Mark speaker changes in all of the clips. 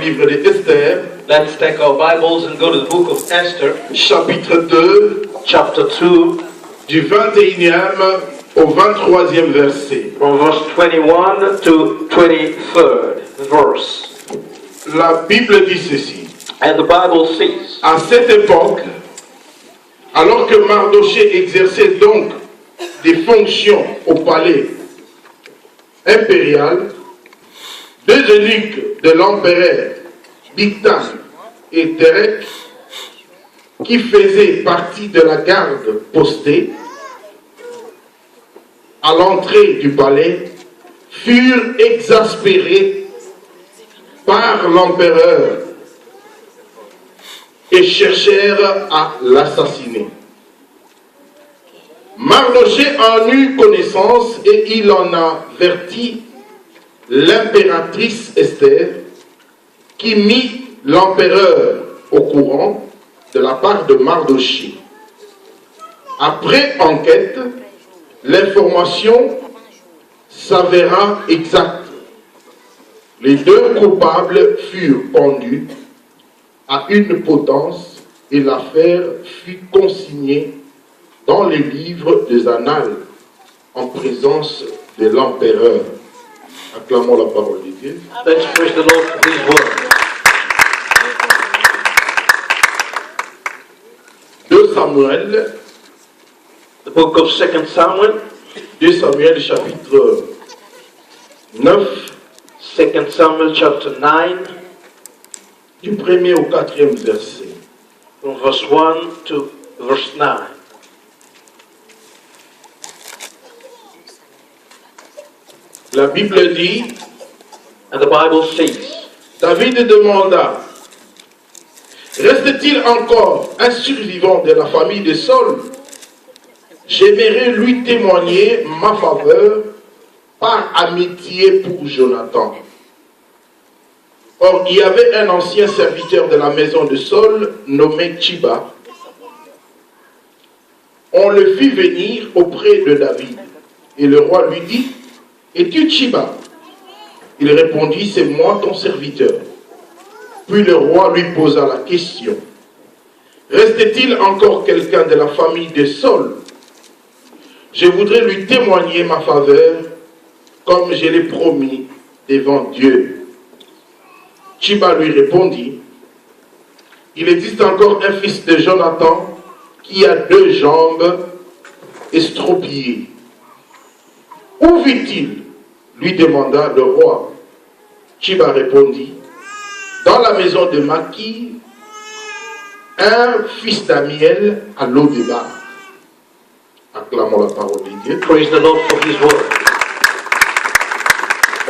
Speaker 1: livre d'Esther.
Speaker 2: Let's take our Bibles and go to the book of Esther,
Speaker 1: Chapitre 2,
Speaker 2: chapter 2,
Speaker 1: du 21e au 23e verset.
Speaker 2: from verse 21 to 23rd verse.
Speaker 1: La Bible dit ceci.
Speaker 2: And the Bible says,
Speaker 1: À cette époque, alors que Mardochée exerçait donc des fonctions au palais impérial, deux eunuques de l'empereur, Bigtan et Terek, qui faisaient partie de la garde postée à l'entrée du palais, furent exaspérés par l'empereur et cherchèrent à l'assassiner. Mardochée en eut connaissance et il en avertit l'impératrice Esther, qui mit l'empereur au courant de la part de Mardochée. Après enquête, l'information s'avéra exacte. Les deux coupables furent pendus à une potence et l'affaire fut consignée dans les livres des annales en présence de l'empereur. Acclamons la parole de Dieu.
Speaker 2: let's praise the Lord for His word.
Speaker 1: 2 Samuel,
Speaker 2: The book of 2 Samuel,
Speaker 1: 2 Samuel chapitre 9,
Speaker 2: 2 Samuel chapter 9,
Speaker 1: du 1er au 4e verset.
Speaker 2: from verse 1 to verse 9.
Speaker 1: La Bible dit,
Speaker 2: And the Bible says,
Speaker 1: David demanda, reste-t-il encore un survivant de la famille de Saul? J'aimerais lui témoigner ma faveur par amitié pour Jonathan. Or, il y avait un ancien serviteur de la maison de Saul nommé Tchiba. On le fit venir auprès de David. Et le roi lui dit, es-tu Tchiba? Il répondit, c'est moi ton serviteur. Puis le roi lui posa la question, reste-t-il encore quelqu'un de la famille de Saul? Je voudrais lui témoigner ma faveur, comme je l'ai promis devant Dieu. Tchiba lui répondit, il existe encore un fils de Jonathan qui a 2 jambes estropiées. Où vit-il? Lui demanda le roi. Tchiba répondit, dans la maison de Maki, un fils d'Amiel à Lo-Débar. Acclamons la parole de Dieu.
Speaker 2: praise the Lord for His word.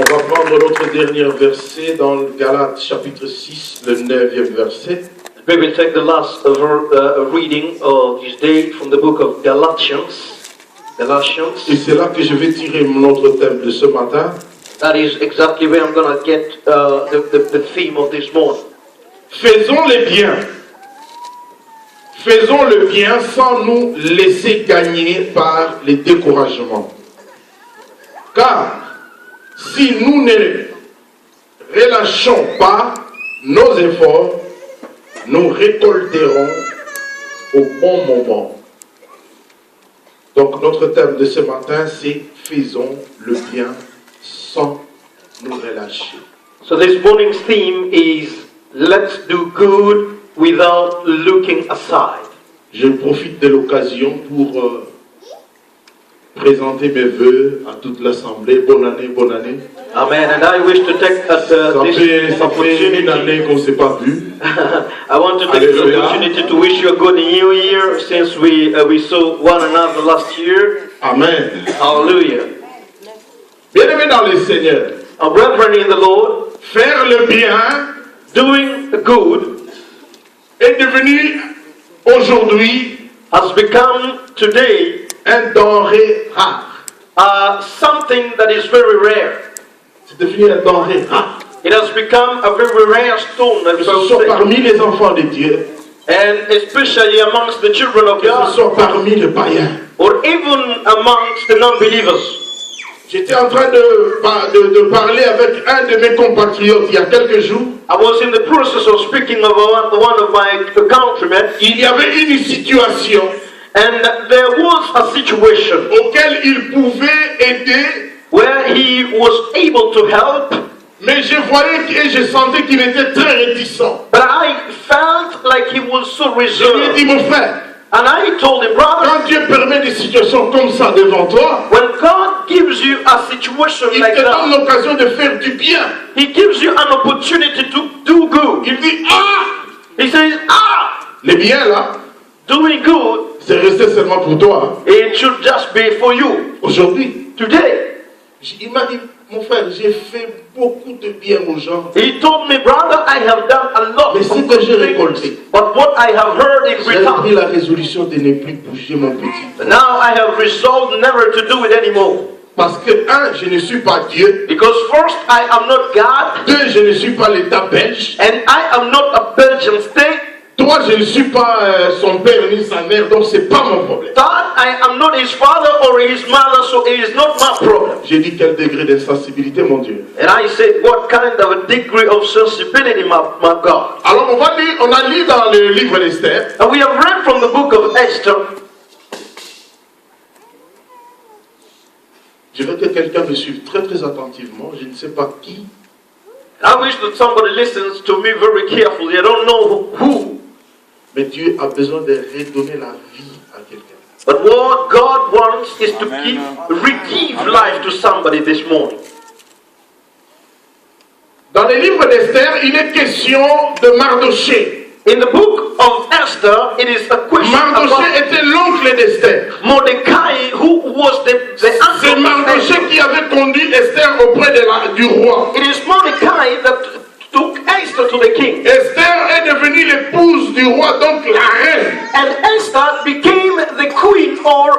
Speaker 1: On va prendre notre dernier verset dans le Galates chapitre 6, le 9e verset.
Speaker 2: We will take the last reading of this day from the book of Galatians.
Speaker 1: Et c'est là que je vais tirer notre thème de ce matin.
Speaker 2: That is exactly where I'm going to get the theme of this morning.
Speaker 1: Faisons le bien. Faisons le bien sans nous laisser gagner par les découragements. Car si nous ne relâchons pas nos efforts, nous récolterons au bon moment. Donc notre thème de ce matin, c'est faisons le bien sans nous relâcher.
Speaker 2: So this morning's theme is let's do good without looking aside.
Speaker 1: Je profite de l'occasion pour présenter mes vœux à toute l'Assemblée. Bonne année, bonne année.
Speaker 2: Amen. And I wish to take
Speaker 1: Ça fait une
Speaker 2: opportunity.
Speaker 1: année qu'on ne s'est pas vu.
Speaker 2: I want to take this
Speaker 1: Hallelujah.
Speaker 2: opportunity to wish you a good new year since we saw one another last year.
Speaker 1: Amen.
Speaker 2: Hallelujah.
Speaker 1: Bien-aimés dans le Seigneur,
Speaker 2: Our brethren in the Lord,
Speaker 1: faire le bien
Speaker 2: doing good
Speaker 1: est devenu aujourd'hui
Speaker 2: has become today
Speaker 1: un denrée rare.
Speaker 2: something that is very rare.
Speaker 1: C'est devenu un denrée rare.
Speaker 2: It has become a very rare stone,
Speaker 1: Que
Speaker 2: and
Speaker 1: ce soit parmi les enfants de Dieu,
Speaker 2: especially amongst the children of
Speaker 1: que ce
Speaker 2: God,
Speaker 1: soit parmi les païens.
Speaker 2: or even amongst the non-believers.
Speaker 1: J'étais en train de parler avec un de mes compatriotes il y a quelques jours.
Speaker 2: I was in the process of speaking about one of my countrymen,
Speaker 1: Il y avait une situation
Speaker 2: and there was a situation
Speaker 1: auquel il pouvait aider,
Speaker 2: where he was able to help,
Speaker 1: mais je voyais et je sentais qu'il était très réticent.
Speaker 2: but I felt like he was so
Speaker 1: Je lui ai
Speaker 2: reserved.
Speaker 1: dit, mon frère,
Speaker 2: And I told him, brother,
Speaker 1: quand Dieu permet des situations comme ça devant toi,
Speaker 2: when God gives you a situation
Speaker 1: il
Speaker 2: like
Speaker 1: te donne
Speaker 2: that,
Speaker 1: l'occasion de faire du bien.
Speaker 2: He gives you an opportunity to do good.
Speaker 1: Il dit, ah,
Speaker 2: He says,
Speaker 1: les biens là,
Speaker 2: doing good,
Speaker 1: c'est resté seulement pour toi.
Speaker 2: it should just be for you.
Speaker 1: Aujourd'hui,
Speaker 2: Today,
Speaker 1: il m'a dit, mon frère, j'ai fait beaucoup de bien aux gens.
Speaker 2: he told me, brother, I have done a lot
Speaker 1: Mais
Speaker 2: of
Speaker 1: ce que
Speaker 2: good
Speaker 1: j'ai
Speaker 2: things,
Speaker 1: récolté,
Speaker 2: but what I have heard in
Speaker 1: j'ai pris
Speaker 2: return,
Speaker 1: la résolution de ne plus bouger mon petit.
Speaker 2: now I have resolved never to do it anymore.
Speaker 1: Parce que, un, je ne suis pas Dieu.
Speaker 2: Because first, I am not God,
Speaker 1: Deux, je ne suis pas l'État belge.
Speaker 2: and I am not a Belgian state.
Speaker 1: Trois, je ne suis pas son père ni sa mère, donc c'est pas mon problème.
Speaker 2: Third, I am not his father or his mother, so it is not my problem.
Speaker 1: J'ai dit quel degré d'insensibilité, mon Dieu.
Speaker 2: And I said, what kind of a degree of sensibility, my God?
Speaker 1: Alors on a lu dans le livre d'Esther.
Speaker 2: And we have read from the book of Esther.
Speaker 1: Je veux que quelqu'un me suive très très attentivement. Je ne sais pas qui.
Speaker 2: I wish that somebody listens to me very carefully. I don't know who.
Speaker 1: Mais Dieu a besoin de redonner la vie à quelqu'un.
Speaker 2: But what God wants is to give life to somebody this morning.
Speaker 1: Dans le livre d'Esther, il est question de Mardoché.
Speaker 2: In the book of Esther, it is a question
Speaker 1: Mardoché
Speaker 2: about
Speaker 1: était l'oncle d'Esther.
Speaker 2: Mordecai, who was the
Speaker 1: C'est
Speaker 2: uncle of
Speaker 1: Mardoché
Speaker 2: Esther.
Speaker 1: qui avait conduit Esther auprès du roi.
Speaker 2: It is Mordecai that took Esther to the king.
Speaker 1: Esther est devenue l'épouse du roi, donc la reine.
Speaker 2: And Esther became the queen or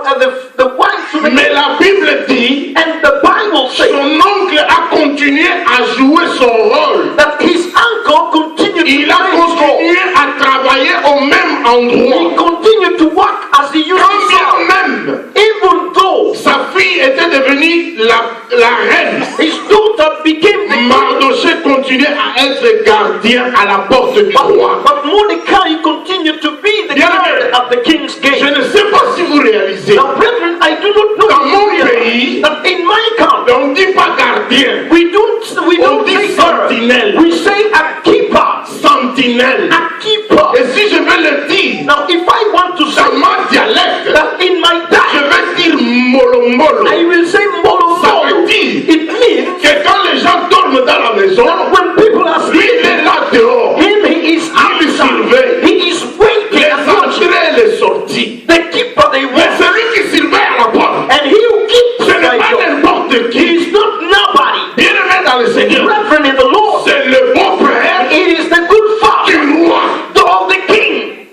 Speaker 2: the wife to the
Speaker 1: Mais
Speaker 2: king.
Speaker 1: la Bible dit,
Speaker 2: And the Bible says
Speaker 1: son oncle a continué à jouer son rôle.
Speaker 2: that his uncle continued to
Speaker 1: Il a
Speaker 2: play his role.
Speaker 1: continué à travailler au même
Speaker 2: He
Speaker 1: endroit.
Speaker 2: continued to work as he used
Speaker 1: Quand
Speaker 2: to
Speaker 1: bien
Speaker 2: serve.
Speaker 1: même
Speaker 2: Even though
Speaker 1: sa fille était devenue la reine,
Speaker 2: his daughter became the queen,
Speaker 1: Mardoché continuait à être gardien à la porte du roi.
Speaker 2: but Mordecai continued to be the guard at the king's
Speaker 1: Je
Speaker 2: gate.
Speaker 1: ne sais pas si vous réalisez,
Speaker 2: Now, brethren, I do not know
Speaker 1: dans mon
Speaker 2: if you
Speaker 1: pays,
Speaker 2: realize that in my country,
Speaker 1: on ne dit pas gardien,
Speaker 2: we don't
Speaker 1: dit
Speaker 2: say
Speaker 1: sentinelle.
Speaker 2: guard. We say a keeper.
Speaker 1: sentinelle.
Speaker 2: A keeper.
Speaker 1: Et si je veux le dire
Speaker 2: Now, if I want to say
Speaker 1: dans ma dialecte,
Speaker 2: that in my
Speaker 1: je
Speaker 2: dialect,
Speaker 1: vais dire molombolo.
Speaker 2: I will say
Speaker 1: Ça veut
Speaker 2: molomolo.
Speaker 1: dire
Speaker 2: It means
Speaker 1: que quand les gens dorment dans la maison,
Speaker 2: when people are
Speaker 1: lui il
Speaker 2: sleeping,
Speaker 1: est là dehors.
Speaker 2: him he is outside. He is waiting
Speaker 1: Les
Speaker 2: and watching.
Speaker 1: entrées et les sorties.
Speaker 2: The keeper they
Speaker 1: Mais
Speaker 2: want.
Speaker 1: celui qui surveille à la porte,
Speaker 2: And he who keeps
Speaker 1: ce n'est
Speaker 2: my
Speaker 1: pas
Speaker 2: door.
Speaker 1: n'importe
Speaker 2: He
Speaker 1: qui.
Speaker 2: is not nobody.
Speaker 1: Bien-aimé dans le Seigneur,
Speaker 2: Brethren in the Lord.
Speaker 1: c'est le beau-frère
Speaker 2: It is the good father
Speaker 1: du roi.
Speaker 2: of the king.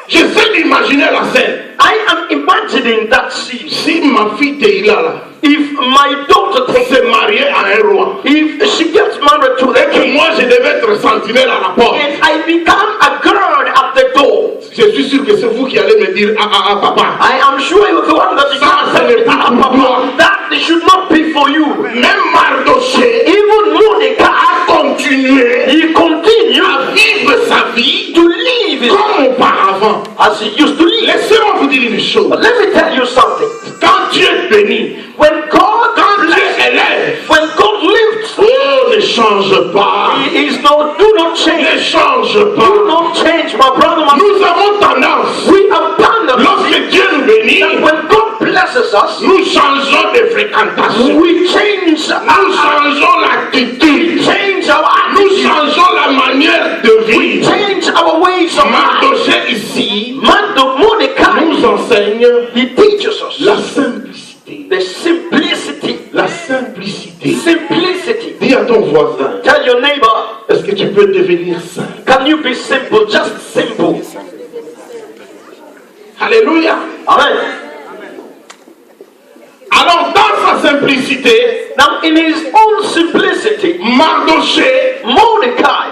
Speaker 1: J'essaie d'imaginer la scène.
Speaker 2: I am imagining that scene.
Speaker 1: Si ma fille Teila là,
Speaker 2: If my daughter takes
Speaker 1: s'est mariée à un roi,
Speaker 2: if she gets married to the
Speaker 1: et que
Speaker 2: king,
Speaker 1: moi je devais être sentinelle à la porte,
Speaker 2: and I become a guard at the door,
Speaker 1: je suis sûr que c'est vous qui allez me dire papa.
Speaker 2: I am sure you're the one that is
Speaker 1: Ça,
Speaker 2: going to
Speaker 1: ce n'est pas pour toi.
Speaker 2: that should not be for you.
Speaker 1: Même Mardoché
Speaker 2: Even Mordecai,
Speaker 1: a continué
Speaker 2: he continued
Speaker 1: à vivre sa vie
Speaker 2: to live his
Speaker 1: comme auparavant.
Speaker 2: as he used to live.
Speaker 1: Laissez-moi vous dire une chose.
Speaker 2: But let me tell you something.
Speaker 1: Quand Dieu bénit,
Speaker 2: When God
Speaker 1: quand Dieu
Speaker 2: blesses,
Speaker 1: élève,
Speaker 2: when God lifts,
Speaker 1: oh, ne change pas.
Speaker 2: He is no, do not
Speaker 1: Ne
Speaker 2: change.
Speaker 1: change
Speaker 2: Do
Speaker 1: pas.
Speaker 2: not change, my brother, my
Speaker 1: Nous avons tendance,
Speaker 2: We abandon
Speaker 1: lorsque Dieu nous bénit,
Speaker 2: that when God blesses us,
Speaker 1: nous changeons de fréquentation.
Speaker 2: we change
Speaker 1: Nous changeons l'attitude.
Speaker 2: change our
Speaker 1: Nous
Speaker 2: attitude,
Speaker 1: changeons la manière de vivre.
Speaker 2: change our ways of life.
Speaker 1: Mardoché ici
Speaker 2: Mordecai,
Speaker 1: nous enseigne
Speaker 2: he teaches us
Speaker 1: la simplicité.
Speaker 2: the simplicity.
Speaker 1: La simplicité.
Speaker 2: Simplicity.
Speaker 1: Dis à ton voisin,
Speaker 2: Tell your neighbor,
Speaker 1: est-ce que tu peux devenir simple?
Speaker 2: can you be simple? Just simple.
Speaker 1: Alléluia.
Speaker 2: Amen.
Speaker 1: Alors dans sa simplicité,
Speaker 2: Now, in his own simplicity,
Speaker 1: Mardoché
Speaker 2: Mordecai,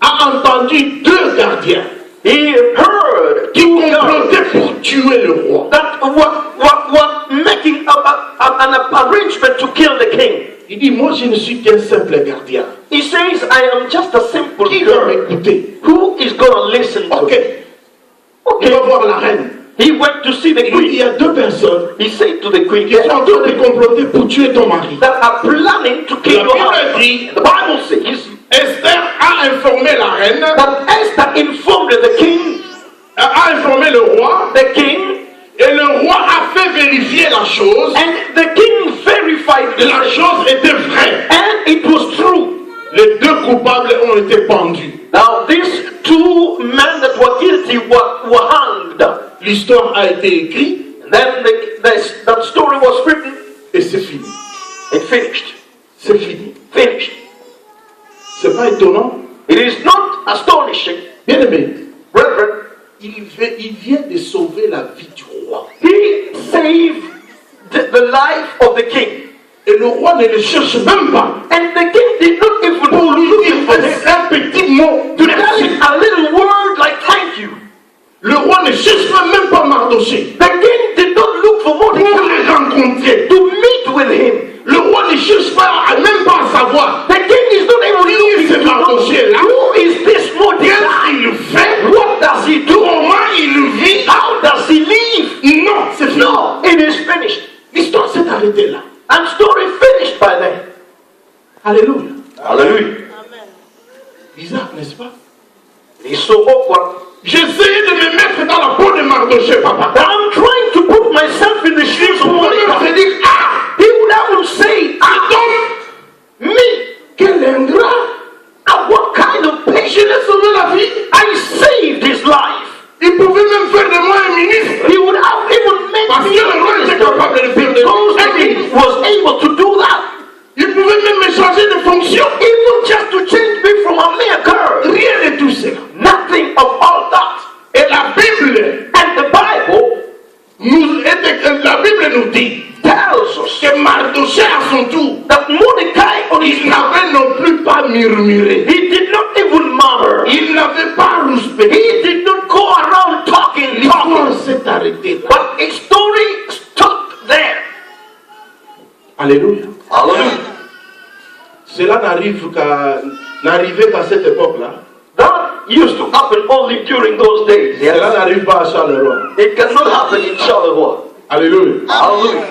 Speaker 1: a entendu deux gardiens
Speaker 2: he heard
Speaker 1: qui
Speaker 2: two guards
Speaker 1: complotaient pour tuer le roi.
Speaker 2: that were making an arrangement to kill the king.
Speaker 1: Il dit, moi je ne suis qu'un simple gardien.
Speaker 2: He says, I am just a simple
Speaker 1: Qui va
Speaker 2: girl.
Speaker 1: m'écouter?
Speaker 2: Who is going to listen to
Speaker 1: Ok,
Speaker 2: me?
Speaker 1: il va
Speaker 2: Okay.
Speaker 1: voir la reine.
Speaker 2: He went to see the
Speaker 1: Il dit, il
Speaker 2: queen.
Speaker 1: y a deux personnes
Speaker 2: He said to the queen,
Speaker 1: qui sont en train de comploter pour tuer ton mari.
Speaker 2: that are planning to kill
Speaker 1: La
Speaker 2: your
Speaker 1: Bible
Speaker 2: husband.
Speaker 1: dit,
Speaker 2: The Bible says
Speaker 1: Esther a informé la reine,
Speaker 2: that Esther informed the king,
Speaker 1: a informé le roi,
Speaker 2: the king,
Speaker 1: et le roi a fait vérifier la chose.
Speaker 2: and the king verified
Speaker 1: La
Speaker 2: this,
Speaker 1: chose était vraie.
Speaker 2: and it was true.
Speaker 1: Les deux coupables ont été pendus.
Speaker 2: Now these two men that were guilty were hanged.
Speaker 1: L'histoire a été écrite
Speaker 2: And then that story was written
Speaker 1: et c'est fini.
Speaker 2: and finished.
Speaker 1: C'est fini.
Speaker 2: Finished.
Speaker 1: C'est pas étonnant.
Speaker 2: It is not astonishing,
Speaker 1: Bien aimé,
Speaker 2: brethren.
Speaker 1: il vient de sauver la vie du roi.
Speaker 2: He saved the life of the king.
Speaker 1: Et le roi ne le cherche même pas.
Speaker 2: And the king did not even
Speaker 1: Pour lui
Speaker 2: look
Speaker 1: dire
Speaker 2: for him.
Speaker 1: un petit mot
Speaker 2: To
Speaker 1: de
Speaker 2: tell
Speaker 1: merci.
Speaker 2: him a little word like thank you.
Speaker 1: Le roi ne cherche même pas Mardoché
Speaker 2: The king did not look for
Speaker 1: pour
Speaker 2: Mordecai
Speaker 1: le rencontrer.
Speaker 2: to meet with him.
Speaker 1: Le roi ne cherche pas même pas à savoir
Speaker 2: The king is not even looking
Speaker 1: c'est
Speaker 2: to know
Speaker 1: Mardoché là.
Speaker 2: who is this
Speaker 1: Qu'est-ce
Speaker 2: Mordecai.
Speaker 1: qu'il fait?
Speaker 2: What does he do?
Speaker 1: Comment il vit?
Speaker 2: How does he live?
Speaker 1: Non, c'est fini.
Speaker 2: No, it is finished.
Speaker 1: L'histoire s'est arrêtée là.
Speaker 2: And story finished by then.
Speaker 1: Alléluia.
Speaker 2: Hallelujah.
Speaker 1: Bizarre, n'est-ce pas?
Speaker 2: It's so awkward.
Speaker 1: J'essayais de me mettre dans la peau de Mardoché, papa.
Speaker 2: I'm trying to put myself in the shoes of
Speaker 1: On peut se
Speaker 2: Mordecai.
Speaker 1: dire, ah,
Speaker 2: He would have say,
Speaker 1: cet homme,
Speaker 2: me,
Speaker 1: quel ingrat.
Speaker 2: and what kind of
Speaker 1: Je
Speaker 2: patient
Speaker 1: l'ai sauvé la vie.
Speaker 2: I saved his life.
Speaker 1: Il pouvait même faire de moi un ministre.
Speaker 2: He would have even made
Speaker 1: Parce que
Speaker 2: me
Speaker 1: le roi était capable de faire de
Speaker 2: because
Speaker 1: moi un
Speaker 2: the king
Speaker 1: ministre.
Speaker 2: was able to do that.
Speaker 1: Il pouvait même me changer de fonction.
Speaker 2: Even just to change me from a mere girl.
Speaker 1: Rien de tout cela.
Speaker 2: Nothing of all that.
Speaker 1: Et la Bible
Speaker 2: And the Bible
Speaker 1: la Bible nous dit
Speaker 2: tells us
Speaker 1: que Mardoché à son tour,
Speaker 2: that Mordecai on his
Speaker 1: il
Speaker 2: own,
Speaker 1: n'avait non plus pas murmuré.
Speaker 2: he did not even murmur.
Speaker 1: Il n'avait pas rouspété.
Speaker 2: He did not go around talking.
Speaker 1: L'histoire s'est arrêtée là.
Speaker 2: But a story stopped there.
Speaker 1: Alléluia.
Speaker 2: Hallelujah.
Speaker 1: Cela n'arrivait qu'à cette époque-là.
Speaker 2: That used to happen only during those days.
Speaker 1: Cela
Speaker 2: Yes.
Speaker 1: n'arrive pas à Charleroi.
Speaker 2: It cannot happen in Charleroi.
Speaker 1: Alléluia.
Speaker 2: Hallelujah.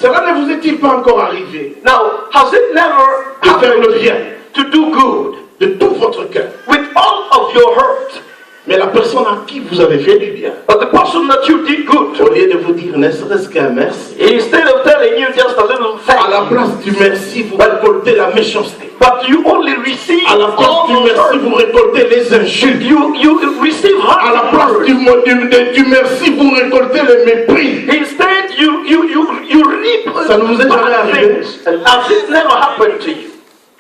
Speaker 1: Cela ne vous est-il pas encore arrivé
Speaker 2: Now, has it never
Speaker 1: de faire
Speaker 2: happened
Speaker 1: le bien
Speaker 2: to do good
Speaker 1: de tout votre cœur?
Speaker 2: with all of your heart?
Speaker 1: Mais la personne à qui vous avez fait du bien,
Speaker 2: But the person that you did good,
Speaker 1: au lieu de vous dire ne serait-ce qu'un merci,
Speaker 2: instead of telling you just a little
Speaker 1: à la
Speaker 2: thank you,
Speaker 1: place du merci, vous récoltez la méchanceté.
Speaker 2: but you only receive
Speaker 1: À la place
Speaker 2: all
Speaker 1: du
Speaker 2: of
Speaker 1: merci,
Speaker 2: hurt.
Speaker 1: vous récoltez les injures.
Speaker 2: You receive
Speaker 1: À la
Speaker 2: hurt
Speaker 1: place
Speaker 2: words.
Speaker 1: du merci, vous récoltez le mépris.
Speaker 2: Instead, you reap
Speaker 1: Ça ne vous est jamais
Speaker 2: bad
Speaker 1: arrivé?
Speaker 2: things. And has it never happened to you?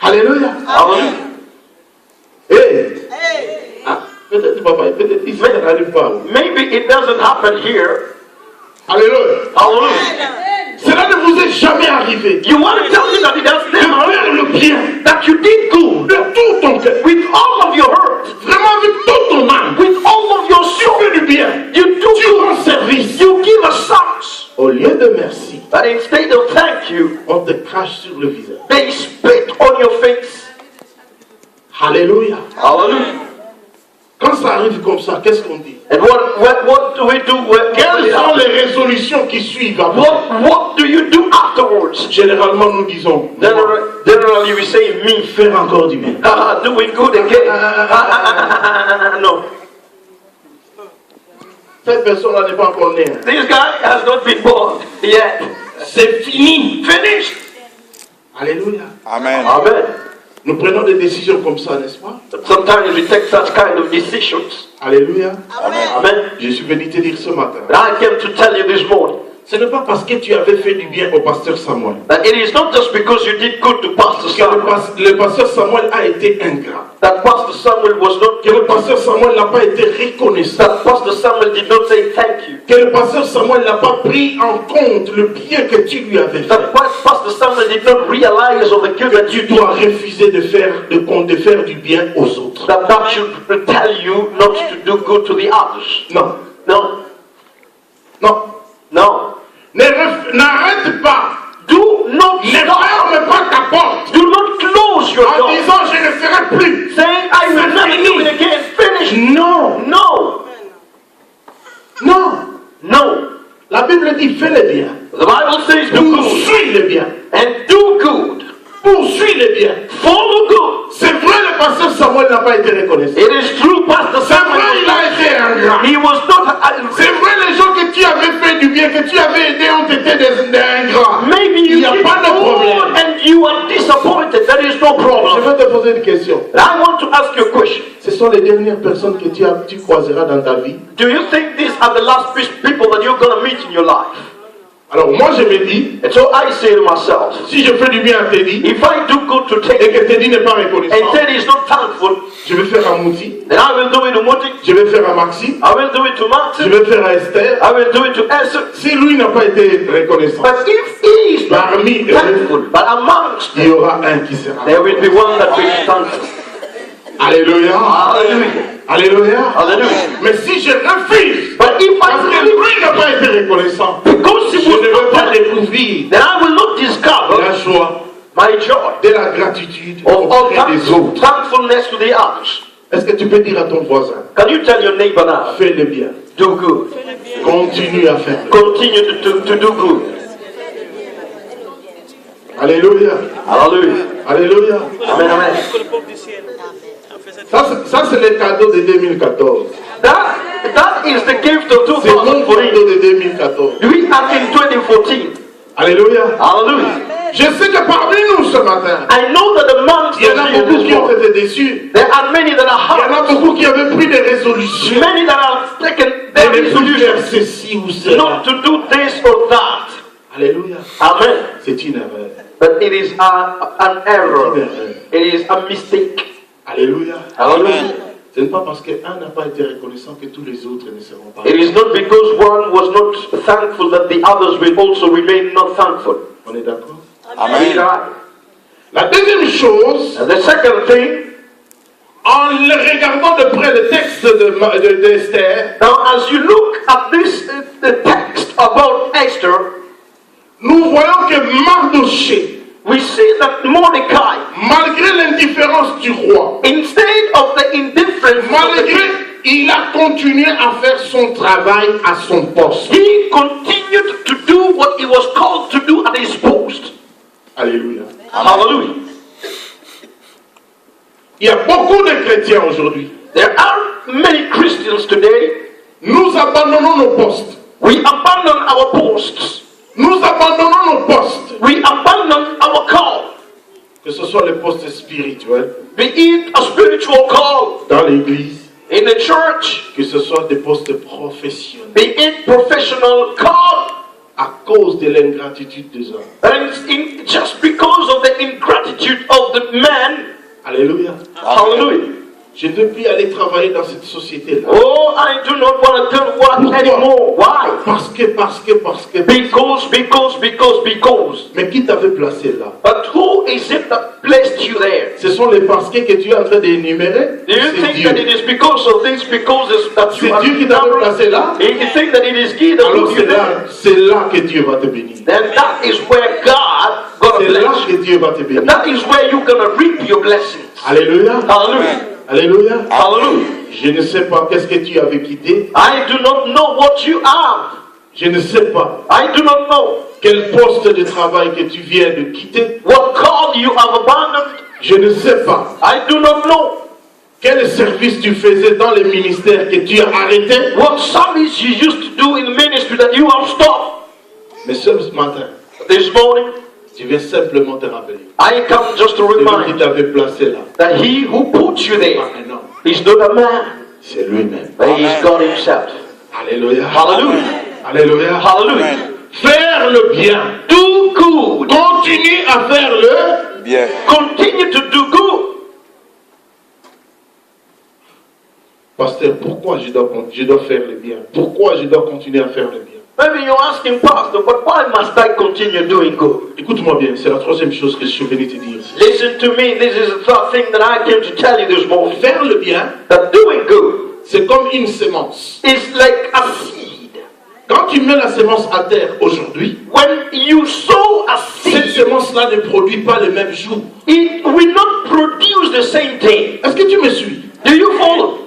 Speaker 1: Alléluia.
Speaker 2: Hallelujah.
Speaker 1: Ah, peut-être papa, peut-être ici, ça n'arrive pas.
Speaker 2: Maybe it doesn't happen here.
Speaker 1: Alléluia.
Speaker 2: Hallelujah.
Speaker 1: Cela ne vous est jamais arrivé.
Speaker 2: You want to tell me that it has
Speaker 1: De
Speaker 2: never
Speaker 1: faire
Speaker 2: happened?
Speaker 1: le bien
Speaker 2: That you did good
Speaker 1: de tout ton cœur,
Speaker 2: with all of your heart,
Speaker 1: vraiment avec toute ton âme.
Speaker 2: with all of your
Speaker 1: Tu
Speaker 2: soul.
Speaker 1: fais du bien.
Speaker 2: You do
Speaker 1: Tu rends service.
Speaker 2: You give a thanks.
Speaker 1: Au lieu de merci,
Speaker 2: But instead of thank you,
Speaker 1: on te crache sur le visage.
Speaker 2: they spit on your face.
Speaker 1: Alléluia.
Speaker 2: Hallelujah.
Speaker 1: Quand ça arrive comme ça, qu'est-ce qu'on dit?
Speaker 2: And what do we do?
Speaker 1: Quelles sont les résolutions qui suivent après?
Speaker 2: What do you do afterwards?
Speaker 1: Généralement, nous disons
Speaker 2: Generally, we say me.
Speaker 1: faire encore du bien.
Speaker 2: Doing good again. No.
Speaker 1: Cette personne-là n'est pas encore née.
Speaker 2: This guy has not been born yet.
Speaker 1: C'est fini.
Speaker 2: Finished.
Speaker 1: Alléluia.
Speaker 3: Amen.
Speaker 2: Amen.
Speaker 1: Nous prenons des décisions comme ça, n'est-ce pas?
Speaker 2: Sometimes we take such kind of decisions.
Speaker 1: Alléluia.
Speaker 2: Amen.
Speaker 1: Je suis venu te dire ce matin.
Speaker 2: And I came to tell you this morning
Speaker 1: Ce n'est pas parce que tu avais fait du bien au pasteur Samuel
Speaker 2: that it is not just because you did good to Pastor
Speaker 1: que
Speaker 2: Samuel,
Speaker 1: le pasteur Samuel a été ingrat.
Speaker 2: that Pastor Samuel was not
Speaker 1: Que le
Speaker 2: good,
Speaker 1: pasteur Samuel n'a pas été reconnaissant.
Speaker 2: that Pastor Samuel did not say thank you,
Speaker 1: Que le pasteur Samuel n'a pas pris en compte le bien que tu lui avais fait.
Speaker 2: that Pastor Samuel did not realize of the good that you
Speaker 1: Tu dois refuser de faire du bien aux autres.
Speaker 2: that should tell you not to do good to the others.
Speaker 1: Non.
Speaker 2: No.
Speaker 1: Non.
Speaker 2: No.
Speaker 1: N'arrête pas.
Speaker 2: Do not
Speaker 1: Ne
Speaker 2: stop.
Speaker 1: ferme pas ta porte.
Speaker 2: Do not close your
Speaker 1: En
Speaker 2: door.
Speaker 1: disant, je ne ferai plus.
Speaker 2: Saying, I will never do it again. Finish.
Speaker 1: Non.
Speaker 2: No.
Speaker 1: Non.
Speaker 2: No.
Speaker 1: La Bible dit, fais le bien.
Speaker 2: The Bible says do good.
Speaker 1: Poursuis le bien.
Speaker 2: And do good.
Speaker 1: Poursuis le bien.
Speaker 2: Follow good.
Speaker 1: C'est vrai, le pasteur Samuel n'a pas été reconnaissant.
Speaker 2: It is true, Pastor
Speaker 1: C'est vrai,
Speaker 2: Samuel.
Speaker 1: il a été ingrat.
Speaker 2: He was not.
Speaker 1: C'est vrai, les gens que tu avais fait du bien, que tu avais aidé ont été des ingrats.
Speaker 2: Maybe
Speaker 1: Il
Speaker 2: you
Speaker 1: n'y a
Speaker 2: did
Speaker 1: pas de
Speaker 2: good
Speaker 1: problème.
Speaker 2: and you are disappointed. That is no
Speaker 1: Je
Speaker 2: problem.
Speaker 1: vais te poser une question.
Speaker 2: I want to ask you a question.
Speaker 1: Ce sont les dernières personnes que tu croiseras dans ta vie.
Speaker 2: Do you think these are the last people that you're going to meet in your life?
Speaker 1: Alors moi je me dis,
Speaker 2: And so I say to myself,
Speaker 1: si je fais du bien à Teddy
Speaker 2: if I do good to
Speaker 1: et
Speaker 2: Teddy
Speaker 1: que Teddy n'est pas
Speaker 2: and
Speaker 1: reconnaissant,
Speaker 2: Teddy is not thankful,
Speaker 1: je vais faire à Mouti,
Speaker 2: then I will do it to Muti,
Speaker 1: je vais faire à Maxime,
Speaker 2: I will do it to
Speaker 1: je
Speaker 2: Martin,
Speaker 1: vais faire à Esther.
Speaker 2: I will do it to Esther.
Speaker 1: Si lui n'a pas été reconnaissant,
Speaker 2: But if he is not
Speaker 1: parmi eux,
Speaker 2: thankful, but amongst
Speaker 1: il y
Speaker 2: them,
Speaker 1: aura un qui sera.
Speaker 2: there will be one that will be thankful.
Speaker 1: Alléluia.
Speaker 2: Hallelujah.
Speaker 1: Alléluia.
Speaker 2: Hallelujah.
Speaker 1: Mais si je refuse,
Speaker 2: But if
Speaker 1: parce que
Speaker 2: I
Speaker 1: lui n'a pas été reconnaissant,
Speaker 2: because he
Speaker 1: je ne
Speaker 2: was
Speaker 1: vais
Speaker 2: not
Speaker 1: pas
Speaker 2: thankful,
Speaker 1: découvrir
Speaker 2: then I will not discover
Speaker 1: la joie
Speaker 2: my joy
Speaker 1: de la gratitude
Speaker 2: of all
Speaker 1: auprès des autres.
Speaker 2: thankfulness to the others.
Speaker 1: Est-ce que tu peux dire à ton voisin,
Speaker 2: Can you tell your neighbor now,
Speaker 1: fais le bien,
Speaker 2: do good,
Speaker 1: continue à faire.
Speaker 2: continue to do good.
Speaker 1: Alléluia.
Speaker 2: Hallelujah.
Speaker 1: Alléluia.
Speaker 2: Amen, amen.
Speaker 1: Ça c'est le cadeau de 2014.
Speaker 2: That is the gift of
Speaker 1: C'est mon
Speaker 2: 2014.
Speaker 1: cadeau de 2014.
Speaker 2: We are in 2014.
Speaker 1: Alléluia.
Speaker 2: Hallelujah.
Speaker 1: Je sais que parmi nous ce matin,
Speaker 2: I know that amongst
Speaker 1: il y en a
Speaker 2: us here
Speaker 1: beaucoup
Speaker 2: this
Speaker 1: qui ont
Speaker 2: morning,
Speaker 1: été déçus.
Speaker 2: there are many that are
Speaker 1: Il y en a
Speaker 2: hurt,
Speaker 1: beaucoup qui avaient pris des résolutions.
Speaker 2: many that have taken
Speaker 1: De
Speaker 2: their
Speaker 1: ne plus
Speaker 2: resolution
Speaker 1: faire ceci ou cela.
Speaker 2: not to do this or that.
Speaker 1: Alléluia.
Speaker 2: Amen.
Speaker 1: C'est une erreur.
Speaker 2: But it is an error. It is a mistake.
Speaker 1: Alléluia.
Speaker 2: Hallelujah.
Speaker 1: Ce n'est pas parce qu'un n'a pas été reconnaissant que tous les autres ne seront pas.
Speaker 2: It is not because one was not thankful that the others will also remain not thankful.
Speaker 1: On est d'accord?
Speaker 2: Amen.
Speaker 1: La deuxième chose,
Speaker 2: And the second thing,
Speaker 1: en regardant de près le texte d'Esther,
Speaker 2: now as you look at this the text about Esther,
Speaker 1: nous voyons que Mardoché,
Speaker 2: we see that Mordecai,
Speaker 1: malgré l'indifférence du roi,
Speaker 2: instead of the indifference of the
Speaker 1: malgré,
Speaker 2: king,
Speaker 1: il a continué à faire son travail à son poste.
Speaker 2: he continued to do what he was called to do at his post.
Speaker 1: Alléluia.
Speaker 2: Hallelujah.
Speaker 1: Il y a beaucoup de chrétiens aujourd'hui.
Speaker 2: There are many Christians today.
Speaker 1: Nous abandonnons nos postes.
Speaker 2: We abandon our posts.
Speaker 1: Nous abandonnons nos postes.
Speaker 2: We abandon our call.
Speaker 1: Que ce soit les postes spirituels
Speaker 2: Be it a spiritual call
Speaker 1: dans l'église,
Speaker 2: in the church,
Speaker 1: que ce soit des postes professionnels,
Speaker 2: be it professional call,
Speaker 1: à cause de l'ingratitude des hommes.
Speaker 2: and just because of the ingratitude of the man.
Speaker 1: Alléluia.
Speaker 2: Hallelujah.
Speaker 1: Je ne veux plus aller travailler dans cette société-là.
Speaker 2: Oh, I do not want to work anymore. Why?
Speaker 1: Parce que.
Speaker 2: Because.
Speaker 1: Mais qui t'avait placé là?
Speaker 2: But who is it that placed you there?
Speaker 1: Ce sont les parce que tu es en train d'énumérer.
Speaker 2: Do you
Speaker 1: C'est
Speaker 2: think
Speaker 1: Dieu.
Speaker 2: that it is because of this, because that you
Speaker 1: C'est
Speaker 2: are
Speaker 1: Dieu qui t'avait
Speaker 2: numbered?
Speaker 1: placé là.
Speaker 2: You think that it is He that
Speaker 1: Alors
Speaker 2: put you there?
Speaker 1: c'est là que Dieu va te bénir.
Speaker 2: Then that is where God gonna
Speaker 1: C'est là
Speaker 2: bless
Speaker 1: que
Speaker 2: you.
Speaker 1: Dieu va te bénir.
Speaker 2: That is where you're gonna reap your blessings.
Speaker 1: Alléluia.
Speaker 2: Hallelujah.
Speaker 1: Alléluia.
Speaker 2: Hallelujah.
Speaker 1: Je ne sais pas qu'est-ce que tu avais quitté.
Speaker 2: I do not know what you have.
Speaker 1: Je ne sais pas
Speaker 2: I do not know
Speaker 1: quel poste de travail que tu viens de quitter.
Speaker 2: what call you have abandoned.
Speaker 1: Je ne sais pas
Speaker 2: I do not know
Speaker 1: quel service tu faisais dans les ministères que tu as arrêté.
Speaker 2: what service you used to do in the ministry that you have stopped.
Speaker 1: Mais ce matin,
Speaker 2: This morning,
Speaker 1: tu viens simplement te rappeler.
Speaker 2: I come just to
Speaker 1: Celui qui
Speaker 2: remind
Speaker 1: t'avait placé là,
Speaker 2: that He who put you
Speaker 1: pas
Speaker 2: there
Speaker 1: un homme,
Speaker 2: is not a man,
Speaker 1: c'est lui-même.
Speaker 2: but He is God Himself.
Speaker 1: Alléluia.
Speaker 2: Hallelujah.
Speaker 1: Alléluia.
Speaker 2: Hallelujah.
Speaker 1: Faire le bien.
Speaker 2: Do good.
Speaker 1: Continue à faire le
Speaker 3: Bien.
Speaker 2: Continue to do good.
Speaker 1: Pasteur, pourquoi je dois faire le bien? Pourquoi je dois continuer à faire le bien?
Speaker 2: Maybe you're asking, Pastor, but why must I continue doing good?
Speaker 1: Écoute-moi bien, c'est la troisième chose que je suis venu te dire.
Speaker 2: Listen to me. This is the third thing that I came to tell you this morning.
Speaker 1: Faire le bien,
Speaker 2: That doing good
Speaker 1: c'est comme une semence.
Speaker 2: is like a seed.
Speaker 1: Quand tu mets la semence à terre aujourd'hui,
Speaker 2: when you sow a
Speaker 1: cette
Speaker 2: seed,
Speaker 1: semence-là ne produit pas le même jour.
Speaker 2: it will not produce the same thing.
Speaker 1: Est-ce que tu me suis?
Speaker 2: Do you follow?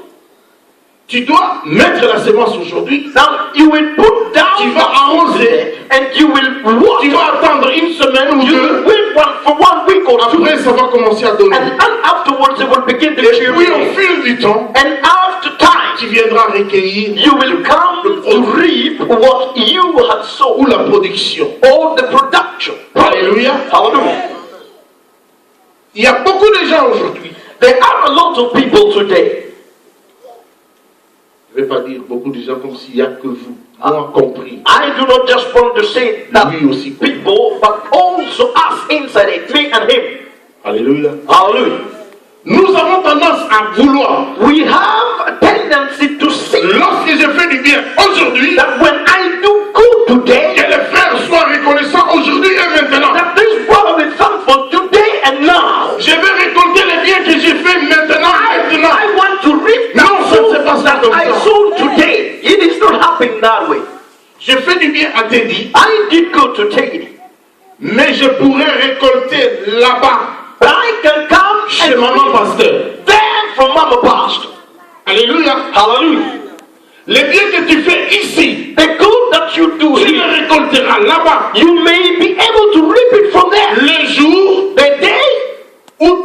Speaker 1: Tu dois mettre la semence aujourd'hui.
Speaker 2: Now you will put down
Speaker 1: Tu vas arroser.
Speaker 2: and you will
Speaker 1: Tu
Speaker 2: water.
Speaker 1: vas attendre une semaine ou
Speaker 2: You will
Speaker 1: deux.
Speaker 2: wait for 1 week or 2,
Speaker 1: Après, ça va commencer à donner.
Speaker 2: and afterwards it will begin to
Speaker 1: Et puis, au
Speaker 2: germinate.
Speaker 1: fil du temps,
Speaker 2: And after time,
Speaker 1: tu viendras recueillir
Speaker 2: you will come to reap what you had
Speaker 1: ou
Speaker 2: sown,
Speaker 1: la production.
Speaker 2: or the production.
Speaker 1: Alléluia.
Speaker 2: Hallelujah.
Speaker 1: Il y a beaucoup de gens aujourd'hui.
Speaker 2: There are a lot of people today.
Speaker 1: Je ne vais pas dire beaucoup de gens comme s'il n'y a que vous. Moi compris.
Speaker 2: I do not just want to say that
Speaker 1: Lui aussi.
Speaker 2: people, but also us inside it, me and him.
Speaker 1: Alléluia.
Speaker 2: Hallelujah.
Speaker 1: Nous avons tendance à vouloir.
Speaker 2: We have a tendency to see
Speaker 1: Lorsque je fais du bien aujourd'hui,
Speaker 2: that when I do good today,
Speaker 1: que les frères soient reconnaissants aujourd'hui et maintenant.
Speaker 2: that this brother will be thankful today and now.
Speaker 1: Je vais récolter les biens que j'ai fait maintenant.
Speaker 2: I want to reap
Speaker 1: Non,
Speaker 2: that
Speaker 1: ça ne s'est pas
Speaker 2: food
Speaker 1: ça
Speaker 2: that
Speaker 1: comme
Speaker 2: I
Speaker 1: ça.
Speaker 2: sowed today. It is not happening that way.
Speaker 1: Je fais du bien à Teddy,
Speaker 2: I did good to Teddy,
Speaker 1: mais je pourrais récolter là-bas,
Speaker 2: but I can come
Speaker 1: chez
Speaker 2: and
Speaker 1: maman
Speaker 2: reap
Speaker 1: pasteur.
Speaker 2: there from Mama Pastor.
Speaker 1: Alléluia.
Speaker 2: Hallelujah.
Speaker 1: Les biens que tu fais ici,
Speaker 2: The good that you do
Speaker 1: tu les
Speaker 2: here,
Speaker 1: récolteras là-bas.
Speaker 2: you may be able to reap it from there.
Speaker 1: Le jour
Speaker 2: The day
Speaker 1: où